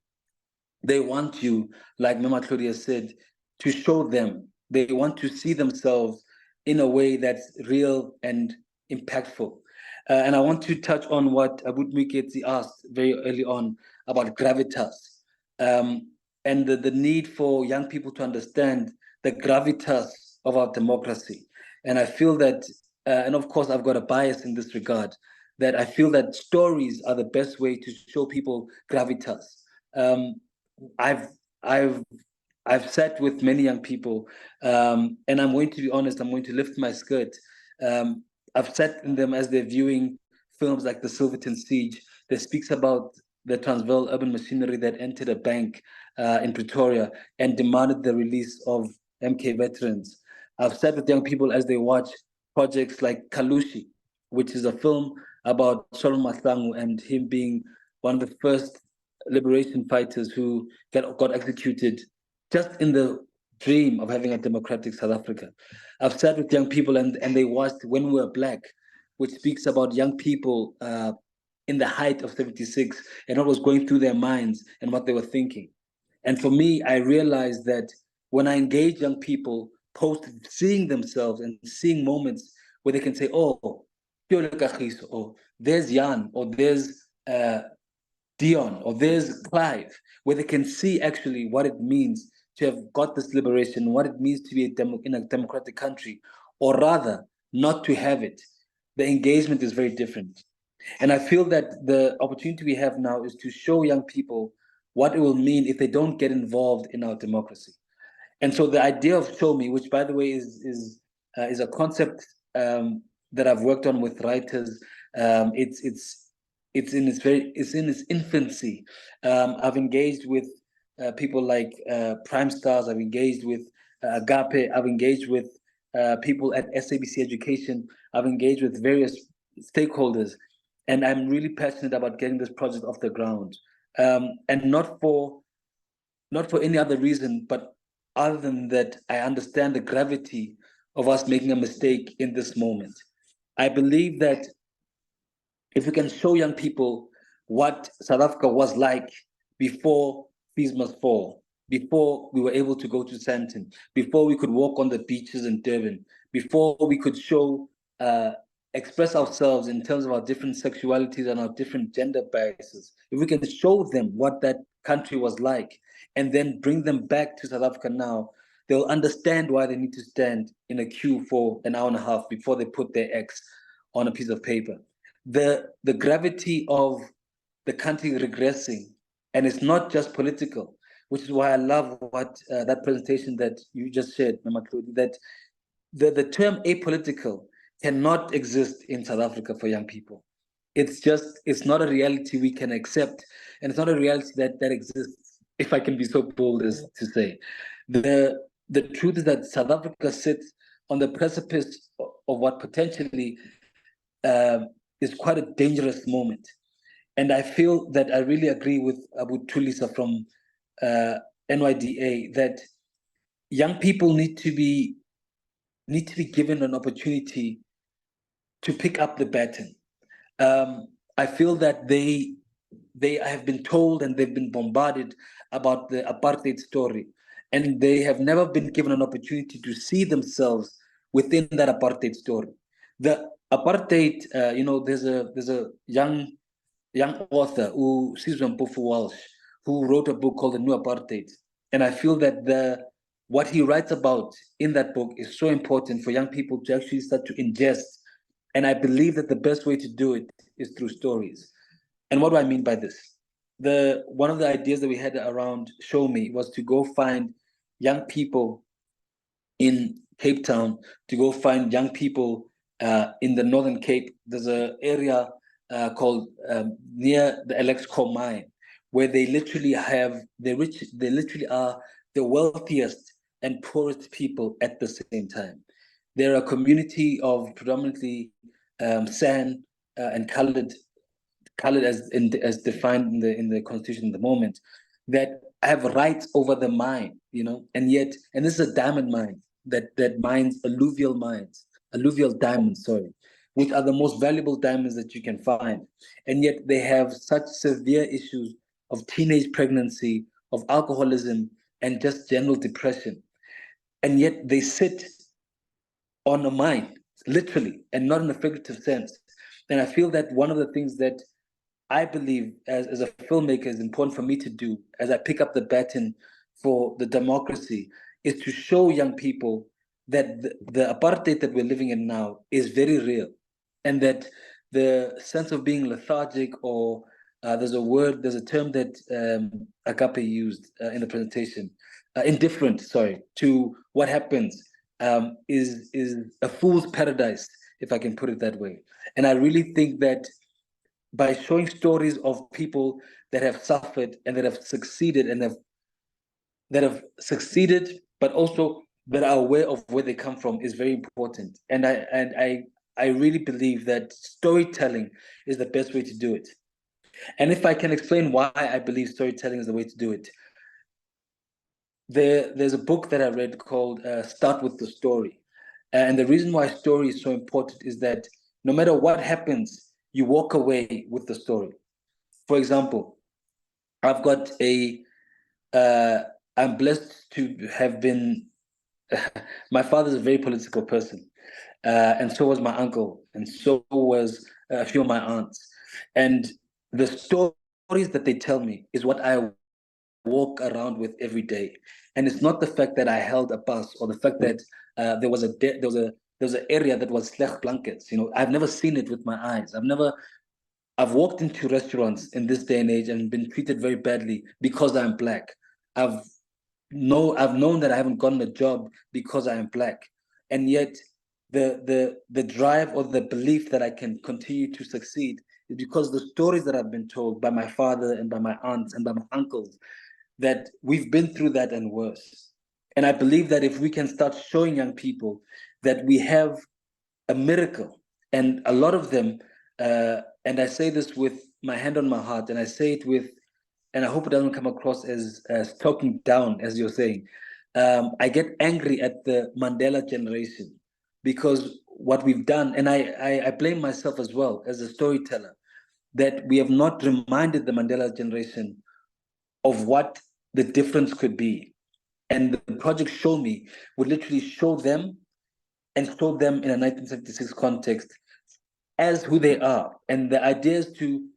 they want you, like Mema Claudia said, to show them. They want to see themselves in a way that's real and impactful. And I want to touch on what Abud Miketsi asked very early on about gravitas, and the need for young people to understand the gravitas of our democracy. And I feel that, and of course I've got a bias in this regard, that I feel that stories are the best way to show people gravitas. I've sat with many young people, and I'm going to be honest, I'm going to lift my skirt. I've sat in them as they're viewing films like The Silverton Siege that speaks about the Transvaal urban machinery that entered a bank in Pretoria and demanded the release of MK veterans. I've sat with young people as they watch projects like Kalushi, which is a film about Solomon Mahlangu and him being one of the first liberation fighters who got executed just in the dream of having a democratic South Africa. I've sat with young people and they watched When We Were Black, which speaks about young people in the height of 76 and what was going through their minds and what they were thinking. And for me, I realized that when I engage young people post seeing themselves and seeing moments where they can say, oh, or there's Jan, or there's Dion, or there's Clive, where they can see actually what it means to have got this liberation, what it means to be in a democratic country, or rather, not to have it. The engagement is very different. And I feel that the opportunity we have now is to show young people what it will mean if they don't get involved in our democracy. And so the idea of Show Me, which by the way is is a concept that I've worked on with writers. It's in its infancy. I've engaged with people like Prime Stars. I've engaged with Agape. I've engaged with people at SABC Education. I've engaged with various stakeholders, and I'm really passionate about getting this project off the ground. And not for any other reason, but other than that, I understand the gravity of us making a mistake in this moment. I believe that if we can show young people what South Africa was like before Fees Must Fall, before we were able to go to Sandton, before we could walk on the beaches in Durban, before we could show, express ourselves in terms of our different sexualities and our different gender biases, if we can show them what that country was like and then bring them back to South Africa now, they'll understand why they need to stand in a queue for an hour and a half before they put their X on a piece of paper. The gravity of the country regressing, and it's not just political, which is why I love what that presentation that you just shared, Mama Claudia, that the term apolitical cannot exist in South Africa for young people. It's not a reality we can accept, and it's not a reality that exists, if I can be so bold as to say. The truth is that South Africa sits on the precipice of what potentially is quite a dangerous moment. And I feel that I really agree with Abu Tulisa from NYDA that young people need to be given an opportunity to pick up the baton. I feel that they have been told and they've been bombarded about the apartheid story, and they have never been given an opportunity to see themselves within that apartheid story. The apartheid, there's a young author, Sizwe Mpofu Walsh, who wrote a book called The New Apartheid, and I feel that what he writes about in that book is so important for young people to actually start to ingest. And I believe that the best way to do it is through stories. And what do I mean by this? One of the ideas that we had around Show Me was to go find young people in Cape Town, to go find young people in the Northern Cape. There's an area called near the Alexco mine, where they literally are the wealthiest and poorest people at the same time. They're a community of predominantly San and colored as defined in the constitution at the moment, that have rights over the mine, and this is a diamond mine that mines alluvial diamonds, which are the most valuable diamonds that you can find, and yet they have such severe issues of teenage pregnancy, of alcoholism, and just general depression, and yet they sit on a mine, literally, and not in a figurative sense. And I feel that one of the things that I believe as a filmmaker is important for me to do as I pick up the baton for the democracy is to show young people that the apartheid that we're living in now is very real, and that the sense of being lethargic or there's a term that Agape used in the presentation, indifferent, to what happens is a fool's paradise, if I can put it that way. And I really think that by showing stories of people that have suffered and that have succeeded but also that are aware of where they come from is very important. And I really believe that storytelling is the best way to do it. And if I can explain why I believe storytelling is the way to do it, there's a book that I read called Start With the Story. And the reason why story is so important is that no matter what happens, you walk away with the story. For example, I've got I'm blessed to have been, my father's a very political person, and so was my uncle, and so was a few of my aunts. And the stories that they tell me is what I walk around with every day. And it's not the fact that I held a bus or the fact that there was an area that was slecht blankets. I've never seen it with my eyes. I've walked into restaurants in this day and age and been treated very badly because I'm Black. I've known that I haven't gotten a job because I am Black. And yet the drive or the belief that I can continue to succeed is because the stories that I've been told by my father and by my aunts and by my uncles, that we've been through that and worse. And I believe that if we can start showing young people that we have a miracle, and a lot of them, and I say this with my hand on my heart, and I say it with, and I hope it doesn't come across as talking down, as you're saying. I get angry at the Mandela generation because what we've done, and I blame myself as well as a storyteller, that we have not reminded the Mandela generation of what the difference could be. And the project Show Me would literally show them and show them in a 1976 context as who they are. And the idea is to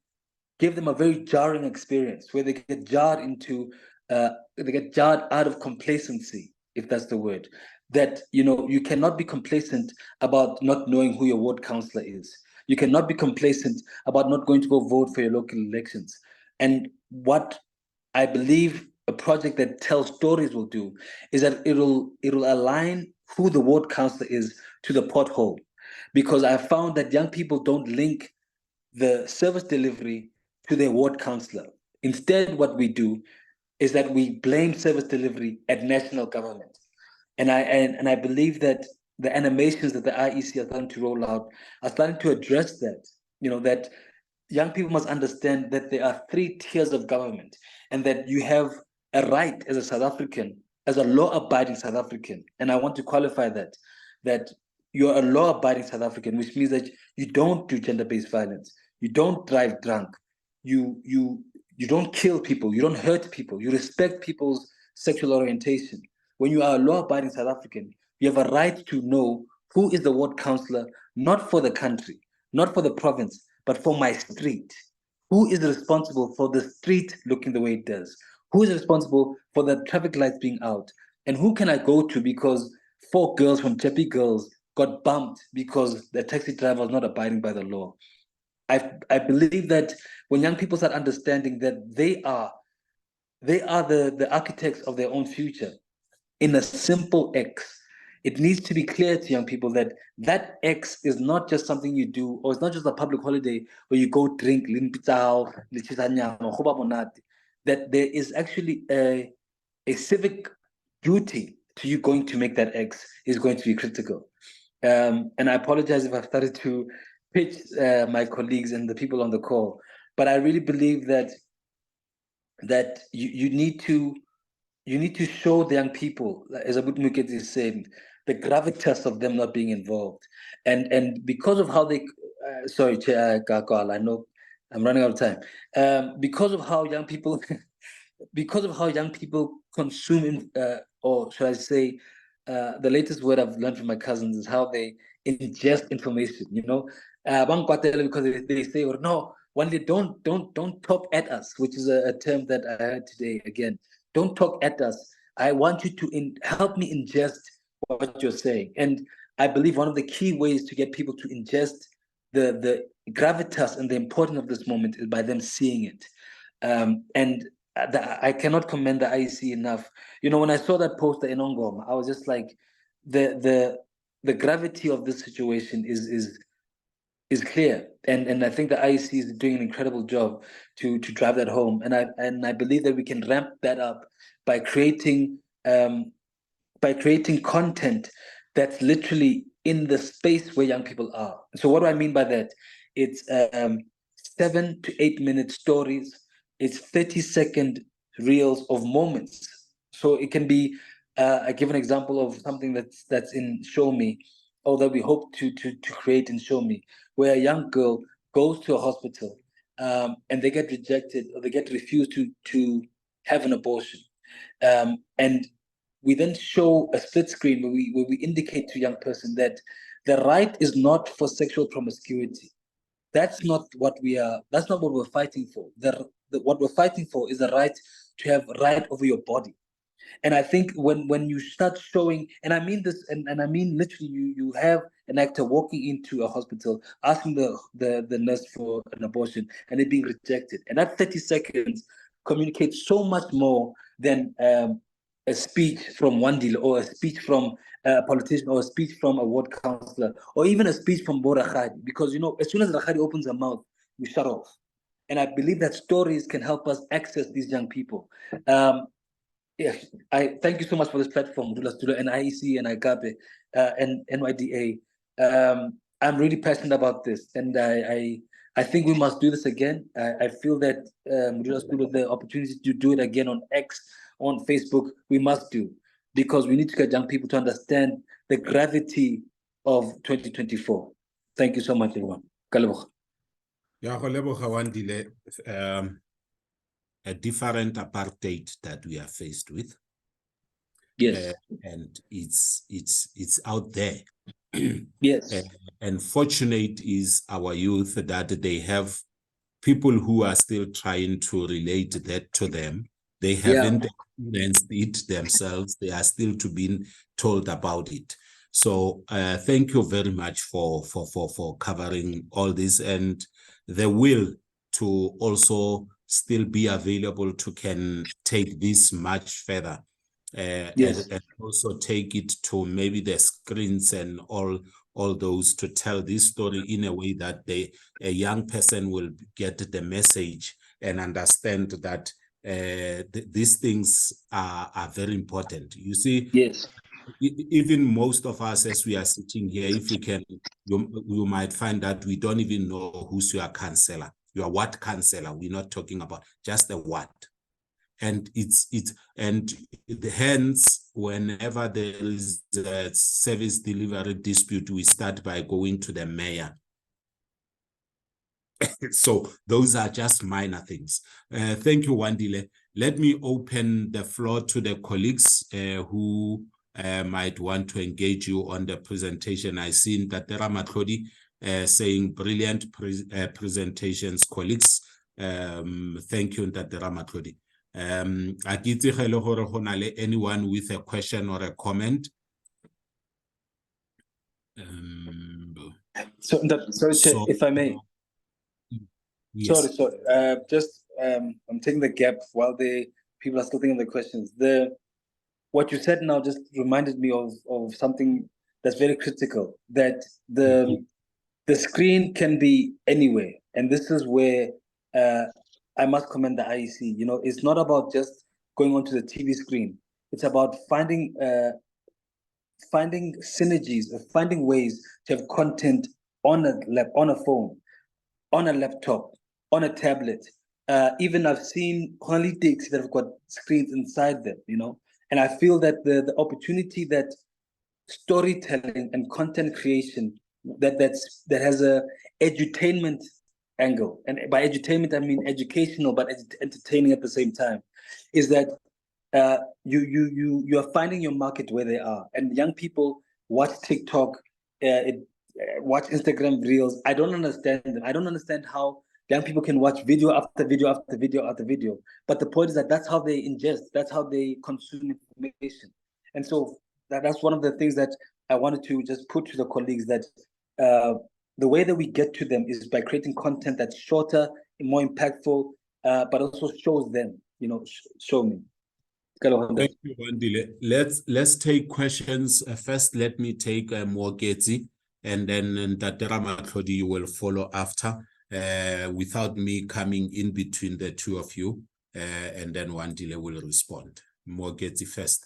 give them a very jarring experience where they get jarred into, they get jarred out of complacency, if that's the word. That, you know, you cannot be complacent about not knowing who your ward councillor is. You cannot be complacent about not going to go vote for your local elections. And what I believe a project that tells stories will do is that it'll align who the ward councillor is to the pothole. Because I found that young people don't link the service delivery to their ward councillor. Instead, what we do is that we blame service delivery at national government. And I believe that the animations that the IEC are starting to roll out are starting to address that. You know, that young people must understand that there are 3 tiers of government, and that you have a right as a South African, as a law-abiding South African. And I want to qualify that you're a law-abiding South African, which means that you don't do gender-based violence, you don't drive drunk, you don't kill people, you don't hurt people, you respect people's sexual orientation. When you are a law-abiding South African, you have a right to know who is the ward councillor, not for the country, not for the province, but for my street. Who is responsible for the street looking the way it does? Who is responsible for the traffic lights being out? And who can I go to because 4 girls from Jeppy Girls got bumped because the taxi driver was not abiding by the law? I believe that when young people start understanding that they are the architects of their own future in a simple X, it needs to be clear to young people that that X is not just something you do, or it's not just a public holiday where you go drink, that there is actually a civic duty to you going to make that X is going to be critical. And I apologize if I've started to pitch my colleagues and the people on the call, but I really believe that you need to show the young people, as Abu Muket is saying, the gravitas of them not being involved. And because of how they, sorry, Chair Kakal, I know I'm running out of time. Because of how young people, consume, or should I say, the latest word I've learned from my cousins is how they ingest information. You know, because they say, or no, one day don't talk at us, which is a term that I heard today again. Don't talk at us. I want you to help me ingest what you're saying. And I believe one of the key ways to get people to ingest the gravitas and the importance of this moment is by them seeing it. And I cannot commend the IEC enough. You know, when I saw that poster in Ongoma, I was just like, the gravity of this situation is clear, and I think the IEC is doing an incredible job to drive that home, and I believe that we can ramp that up by creating content that's literally in the space where young people are. So what do I mean by that? It's 7 to 8 minute stories. It's 30-second reels of moments. So it can be, I give an example of something that's in Show Me, or that we hope to create in Show Me, where a young girl goes to a hospital and they get rejected, or they get refused to have an abortion. And we then show a split screen where we indicate to a young person that the right is not for sexual promiscuity. That's not what we're fighting for. What we're fighting for is the right to have right over your body. And I think when you start showing, and I mean this, and I mean literally, you have an actor walking into a hospital asking the nurse for an abortion and it being rejected, and that 30 seconds communicates so much more than a speech from Wandile, or a speech from a politician, or a speech from a ward councillor, or even a speech from Borakhadi, because as soon as Rakhadi opens her mouth, we shut off. And I believe that stories can help us access these young people. Yes, I thank you so much for this platform, Dula Stula and IEC and IGABE and NYDA. I'm really passionate about this, and I think we must do this again. I feel that Dula Stula, the opportunity to do it again on X, on Facebook, we must do, because we need to get young people to understand the gravity of 2024. Thank you so much, everyone. Kaleboga.
Yeah, a different apartheid that we are faced with.
Yes.
And it's out there.
Yes.
And fortunate is our youth that they have people who are still trying to relate that to them. They haven't experienced it themselves. They are still to be told about it. So thank you very much for covering all this, and the will to also still be available to can take this much further. And also take it to maybe the screens and all those, to tell this story in a way that a young person will get the message and understand that these things are very important. You see, even most of us, as we are sitting here, if we can, you might find that we don't even know who's your counselor. Your what counselor? We're not talking about just the what. And hence, whenever there is a service delivery dispute, we start by going to the mayor. So those are just minor things. Thank you, Wandile. Let me open the floor to the colleagues who might want to engage you on the presentation. I see that Ramatlodi saying brilliant presentations, colleagues. Thank you, Ntate Ramatlodi. Anyone with a question or a comment?
Sorry, if I may.
Yes.
Sorry. I'm taking the gap while the people are still thinking of the questions. What you said now just reminded me of something that's very critical. That the screen can be anywhere, and this is where I must commend the IEC. It's not about just going onto the TV screen. It's about finding synergies, finding ways to have content on a phone, on a laptop, on a tablet. Even I've seen analytics that have got screens inside them, and I feel that the opportunity that storytelling and content creation that has a edutainment angle, and by edutainment I mean educational but entertaining at the same time, is that you are finding your market where they are, and young people watch TikTok, watch Instagram reels. I don't understand them. I don't understand how young people can watch video after video after video after video. But the point is that that's how they ingest, that's how they consume information. And so that's one of the things that I wanted to just put to the colleagues, that the way that we get to them is by creating content that's shorter and more impactful, but also shows them, show me.
Thank you, Wandile. Let's take questions. First, let me take Mwogezi, and then Ntate Ramatlodi, you will follow after, without me coming in between the two of you, and then Wandile will respond. Mwogezi first.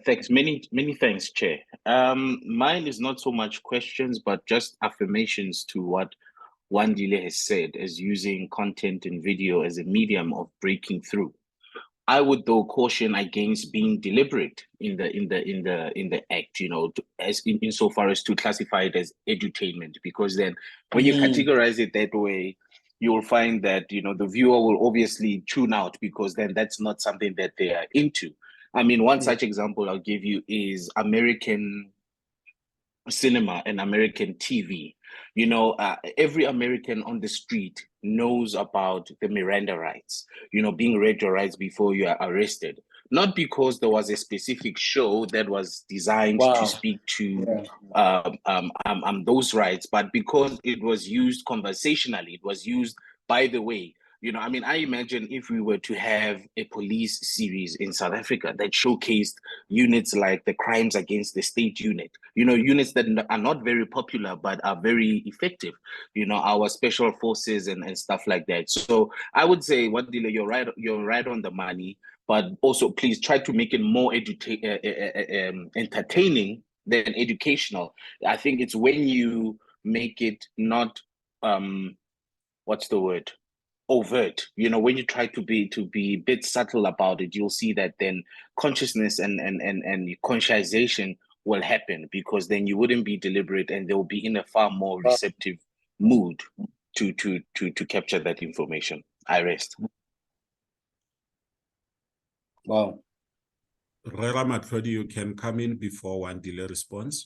Thanks. Many thanks, Chair. Mine is not so much questions, but just affirmations to what Wandile has said, as using content and video as a medium of breaking through. I would, though, caution against being deliberate in the act, as insofar as to classify it as edutainment, because then when you categorize it that way, you will find that the viewer will obviously tune out, because then that's not something that they are into. I mean, one such example I'll give you is American cinema and American TV. Every American on the street knows about the Miranda rights, being read your rights before you are arrested. Not because there was a specific show that was designed to speak to those rights, but because it was used conversationally. It was used, by the way, You know, I mean, I imagine if we were to have a police series in South Africa that showcased units like the crimes against the state unit, you know, units that are not very popular but are very effective, you know, our special forces and stuff like that. So I would say, Wandile, you're right on the money, but also please try to make it more entertaining than educational. I think it's when you make it not what's the word, overt. You know, when you try to be a bit subtle about it, you'll see that then consciousness and conscientization will happen, because then you wouldn't be deliberate and they'll be in a far more receptive mood to capture that information. I rest.
Wow.
Rera Matlodi, you can come in before Wandile response.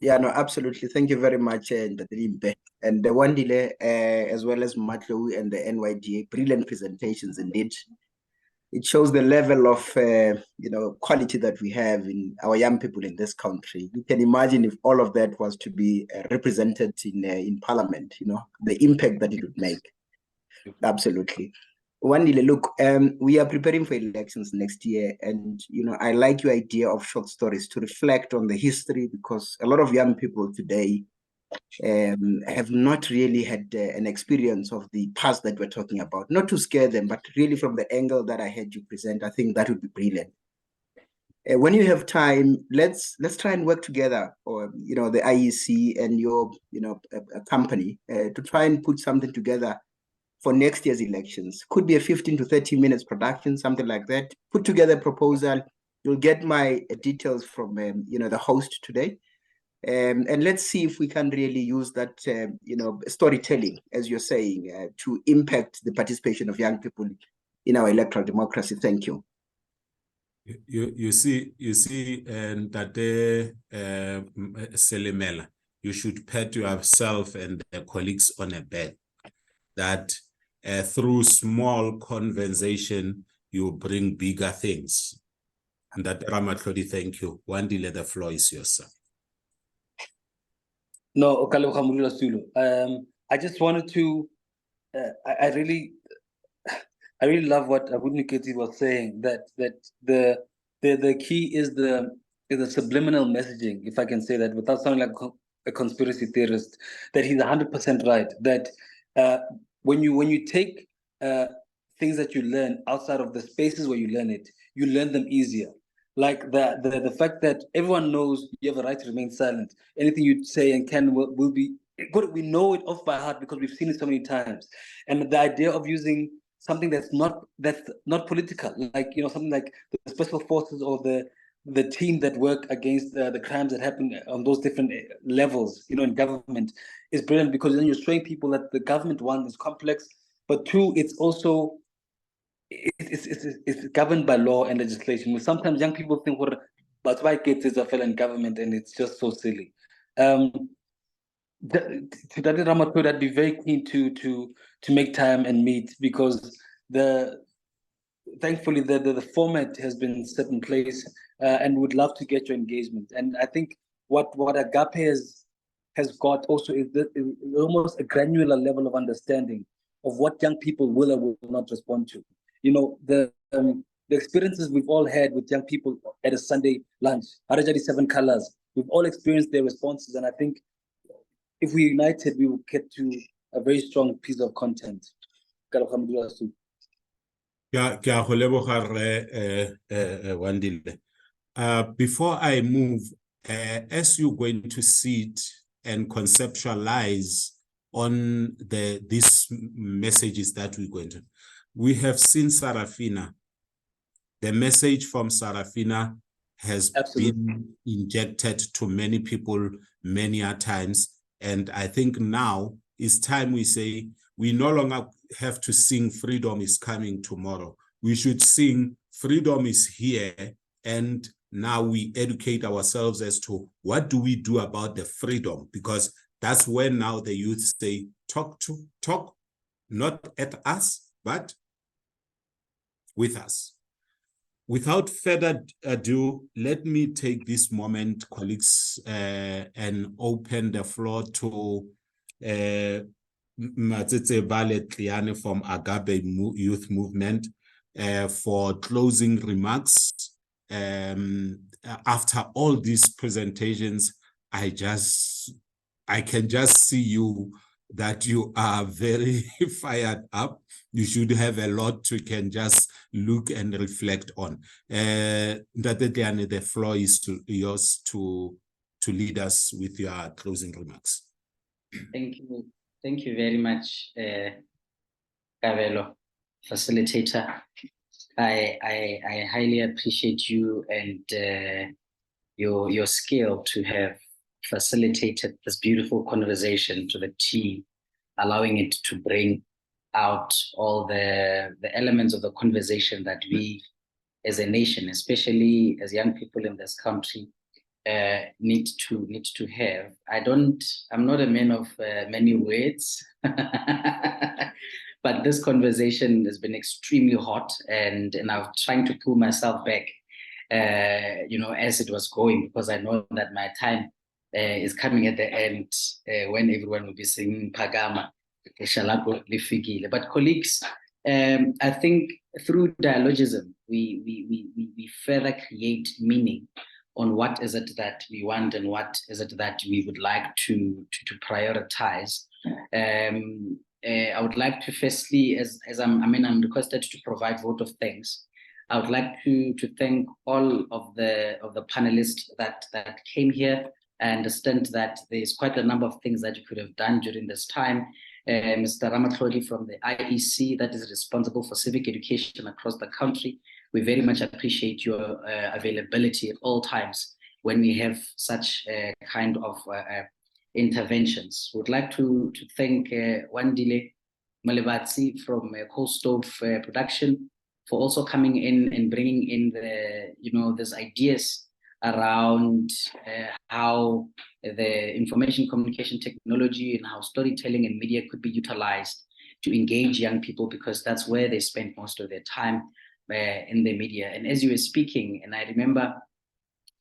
Yeah, no, absolutely. Thank you very much, Ndadrimpe. And the Wandile, as well as Matlo and the NYDA, brilliant presentations indeed. It shows the level of, quality that we have in our young people in this country. You can imagine if all of that was to be represented in Parliament, you know, the impact that it would make. Absolutely. Wandile, look, we are preparing for elections next year, and you know, I like your idea of short stories to reflect on the history, because a lot of young people today have not really had an experience of the past that we're talking about. Not to scare them, but really from the angle that I had you present, I think that would be brilliant. When you have time, let's try and work together, or you know, the IEC and your a company to try and put something together for next year's elections. Could be a 15 to 30 minutes production, something like that. Put together a proposal. You'll get my details from the host today, and let's see if we can really use that storytelling, as you're saying, to impact the participation of young people in our electoral democracy. Thank you.
You see, and that Selimela, you should pat yourself and the colleagues on a back that through small conversation, you bring bigger things. And that, Ramatlodi, thank you. Wandile, the floor is yours, sir.
No, I just wanted to, I really love what Abudniketi was saying, that the key is the subliminal messaging, if I can say that without sounding like a conspiracy theorist, that he's 100% right, that when you take things that you learn outside of the spaces where you learn it, you learn them easier. Like the fact that everyone knows you have a right to remain silent. Anything you say and can will be good. We know it off by heart because we've seen it so many times. And the idea of using something that's not political, like something like the special forces or the team that work against the crimes that happen on those different levels, in government, is brilliant, because then you're showing people that the government, one, is complex, but two, it's also it's governed by law and legislation. Sometimes young people think, well, but why kids is a felon government, and it's just so silly. To Dr. Ramatod, I'd be very keen to make time and meet, because thankfully the format has been set in place, and would love to get your engagement. And I think what Agape has got also is almost a granular level of understanding of what young people will or will not respond to. The experiences we've all had with young people at a Sunday lunch, Harajadi 7 Colors, we've all experienced their responses, and I think if we united, we will get to a very strong piece of content.
Before I move, as you're going to sit and conceptualize on these messages that we're going to, we have seen Sarafina. The message from Sarafina has been injected to many people many a times. And I think now it's time we say, we no longer have to sing freedom is coming tomorrow. We should sing freedom is here. And now we educate ourselves as to what do we do about the freedom? Because that's when now the youth say, talk, not at us, but with us. Without further ado, let me take this moment, colleagues, and open the floor to Matsetsebale Tliane from Agape Youth Movement for closing remarks. After all these presentations, I can just see you that you are very fired up. You should have a lot you can just look and reflect on. The floor is yours to lead us with your closing remarks.
Thank you. Thank you very much, Gavelo, facilitator. I highly appreciate you and your skill to have facilitated this beautiful conversation to the team, allowing it to bring out all the elements of the conversation that we as a nation, especially as young people in this country, need to have. I'm not a man of many words, but this conversation has been extremely hot, and I'm trying to pull myself back, as it was going, because I know that my time is coming at the end when everyone will be singing Pagama. But colleagues, I think through dialogism, we further create meaning on what is it that we want and what is it that we would like to prioritize. I would like to firstly, as I'm requested to provide vote of thanks. I would like to thank all of the panelists that came here. I understand that there's quite a number of things that you could have done during this time. Mr. Ramatlodi from the IEC that is responsible for civic education across the country. We very much appreciate your availability at all times when we have such kind of interventions. We'd like to thank Wandile Malebatsi from Coastal Production for also coming in and bringing in these ideas around how the information communication technology and how storytelling and media could be utilized to engage young people, because that's where they spend most of their time in the media. And as you were speaking, and I remember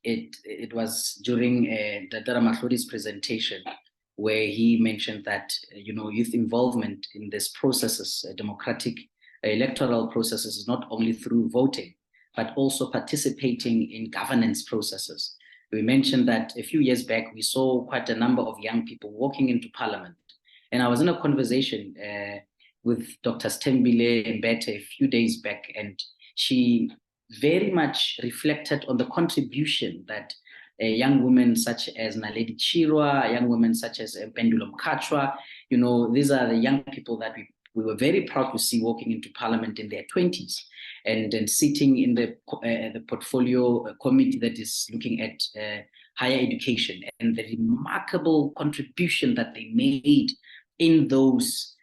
it was during Dadara Mahlodi's presentation where he mentioned that youth involvement in these processes, democratic electoral processes, is not only through voting, but also participating in governance processes. We mentioned that a few years back, we saw quite a number of young people walking into parliament. And I was in a conversation with Dr. Stembile Mbete a few days back, and she very much reflected on the contribution that young women such as Naledi Chirwa, young women such as Pendulum Kachwa, these are the young people that we were very proud to see walking into parliament in their 20s and sitting in the portfolio committee that is looking at higher education, and the remarkable contribution that they made in those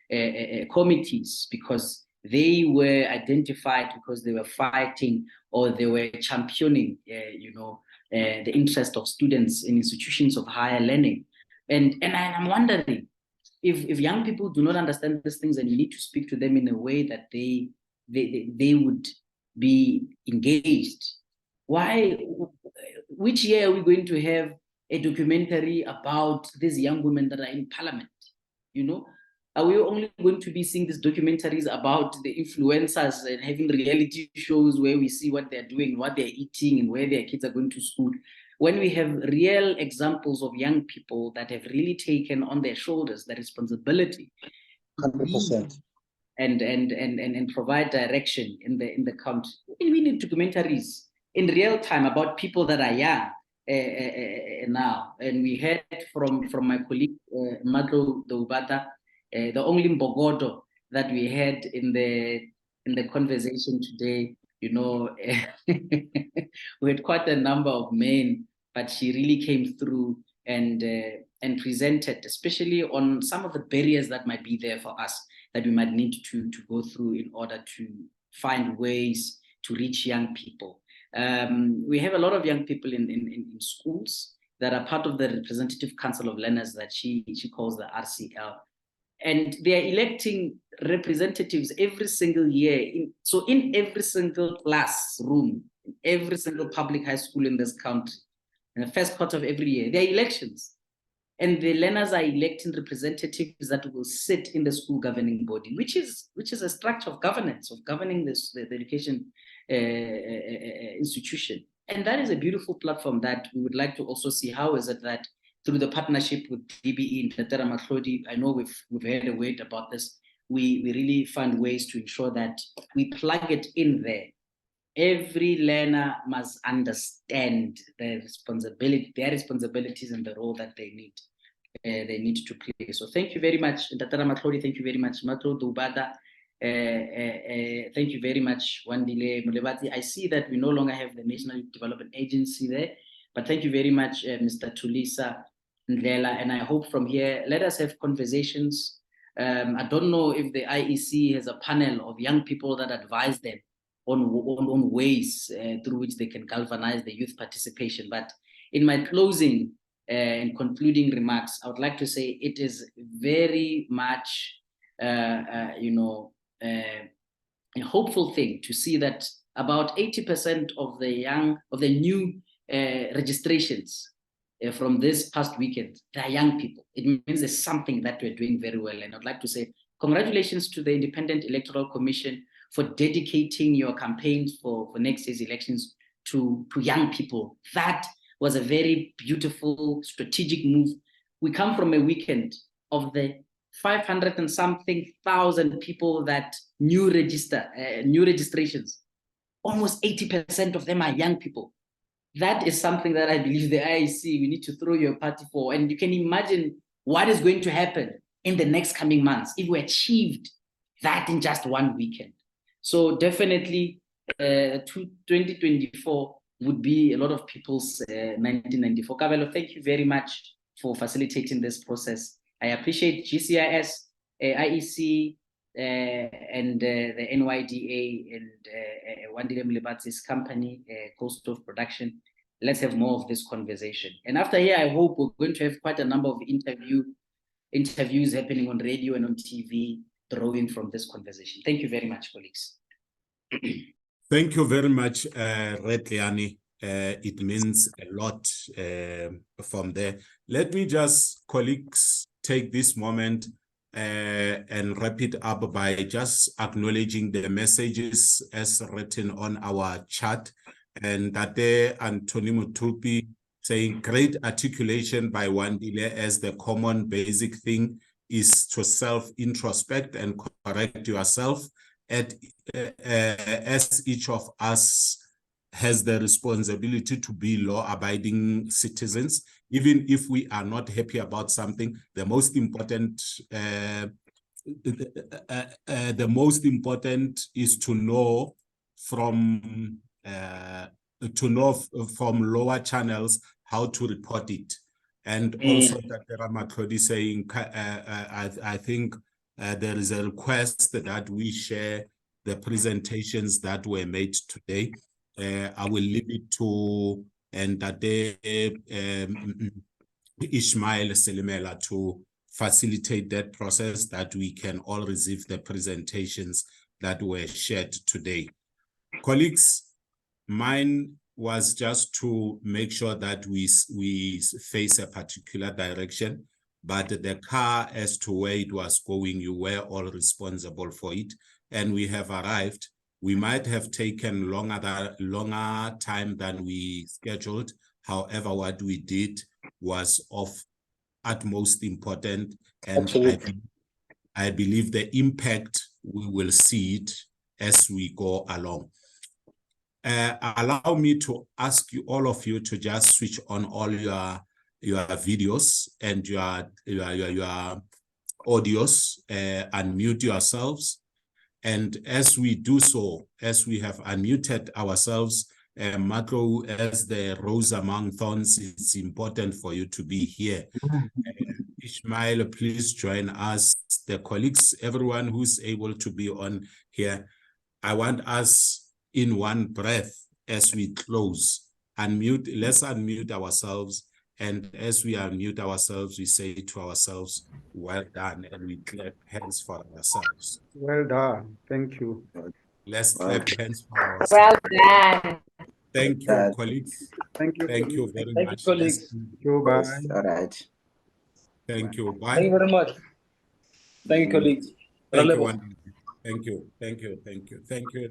committees, because they were identified because they were fighting or they were championing, the interest of students in institutions of higher learning. And I'm wondering if young people do not understand these things, and you need to speak to them in a way that they would be engaged. Which year are we going to have a documentary about these young women that are in parliament? Are we only going to be seeing these documentaries about the influencers and having reality shows where we see what they're doing, what they're eating, and where their kids are going to school? When we have real examples of young people that have really taken on their shoulders the responsibility
100%.
and provide direction in the country. We need documentaries in real time about people that are young now. And we heard from my colleague Madlo Doubata, the only Mbogodo that we had in the conversation today. We had quite a number of men, but she really came through and presented, especially on some of the barriers that might be there for us, that we might need to go through in order to find ways to reach young people. We have a lot of young people in schools that are part of the Representative Council of Learners that she calls the RCL. And they are electing representatives every single year. So in every single classroom, in every single public high school in this country, in the first quarter of every year, there are elections. and the learners are electing representatives that will sit in the school governing body, which is a structure of governance, of governing the education institution. And that is a beautiful platform that we would like to also see. How is it that through the partnership with DBE and Ntatara Matlodi, I know we've heard a word about this, we really find ways to ensure that we plug it in there. Every learner must understand their responsibilities and the role that they need to play. So thank you very much, Ntatara Matlodi. Thank you very much, Matlo Dubada. Thank you very much, Wandile Mulebati. I see that we no longer have the National Development Agency there, but thank you very much, Mr. Tulisa Ndlela. And I hope from here, let us have conversations. I don't know if the IEC has a panel of young people that advise them on ways through which they can galvanize the youth participation. But in my closing and concluding remarks, I would like to say it is very much, a hopeful thing to see that about 80% of the new registrations from this past weekend, they are young people. It means there's something that we're doing very well. And I'd like to say congratulations to the Independent Electoral Commission for dedicating your campaigns for next year's elections to young people. That was a very beautiful strategic move. We come from a weekend of the 500 and something thousand people that new registrations. Almost 80% of them are young people. That is something that I believe the IEC, we need to throw your party for. And you can imagine what is going to happen in the next coming months if we achieved that in just one weekend. So definitely 2024 would be a lot of people's 1994. Kabelo, thank you very much for facilitating this process. I appreciate GCIS, IEC, and the NYDA and Wandile Mlebatsi's company, Coast of Production. Let's have more of this conversation. And after here, I hope we're going to have quite a number of interviews happening on radio and on TV, drawing from this conversation. Thank you very much, colleagues.
Thank you very much, Retliani. It means a lot from there. Let me just, colleagues, take this moment and wrap it up by just acknowledging the messages as written on our chat. And Tate Anthony Mutupi saying great articulation by Wandile as the common basic thing is to self-introspect and correct yourself as each of us has the responsibility to be law-abiding citizens. Even if we are not happy about something, the most important is to know from lower channels how to report it. And also that Ramatlodi saying, I think there is a request that we share the presentations that were made today. I will leave it to Ishmael Selimela to facilitate that process, that we can all receive the presentations that were shared today. Colleagues, mine was just to make sure that we face a particular direction, but the car as to where it was going, you were all responsible for it, and we have arrived. We might have taken longer time than we scheduled. However, what we did was of utmost important, and I believe the impact, we will see it as we go along. Allow me to ask you, all of you, to just switch on all your videos and your audios, unmute yourselves. And as we do so, as we have unmuted ourselves, Marco, as the rose among thorns, it's important for you to be here. Ishmael, please join us. The colleagues, everyone who's able to be on here, I want us in one breath as we close. Let's unmute ourselves. And as we unmute ourselves, we say to ourselves, well done, and we clap hands for ourselves.
Well done. Thank you.
Let's clap hands for ourselves.
Well done.
Thank you, colleagues.
Thank you.
Thank you very
Thank
much.
you, colleagues.
You, bye.
All right.
Thank you. Bye.
Thank you very much. Thank you, colleagues.
Thank you,
Relebo.
Thank you. Thank you. Thank you. Thank you.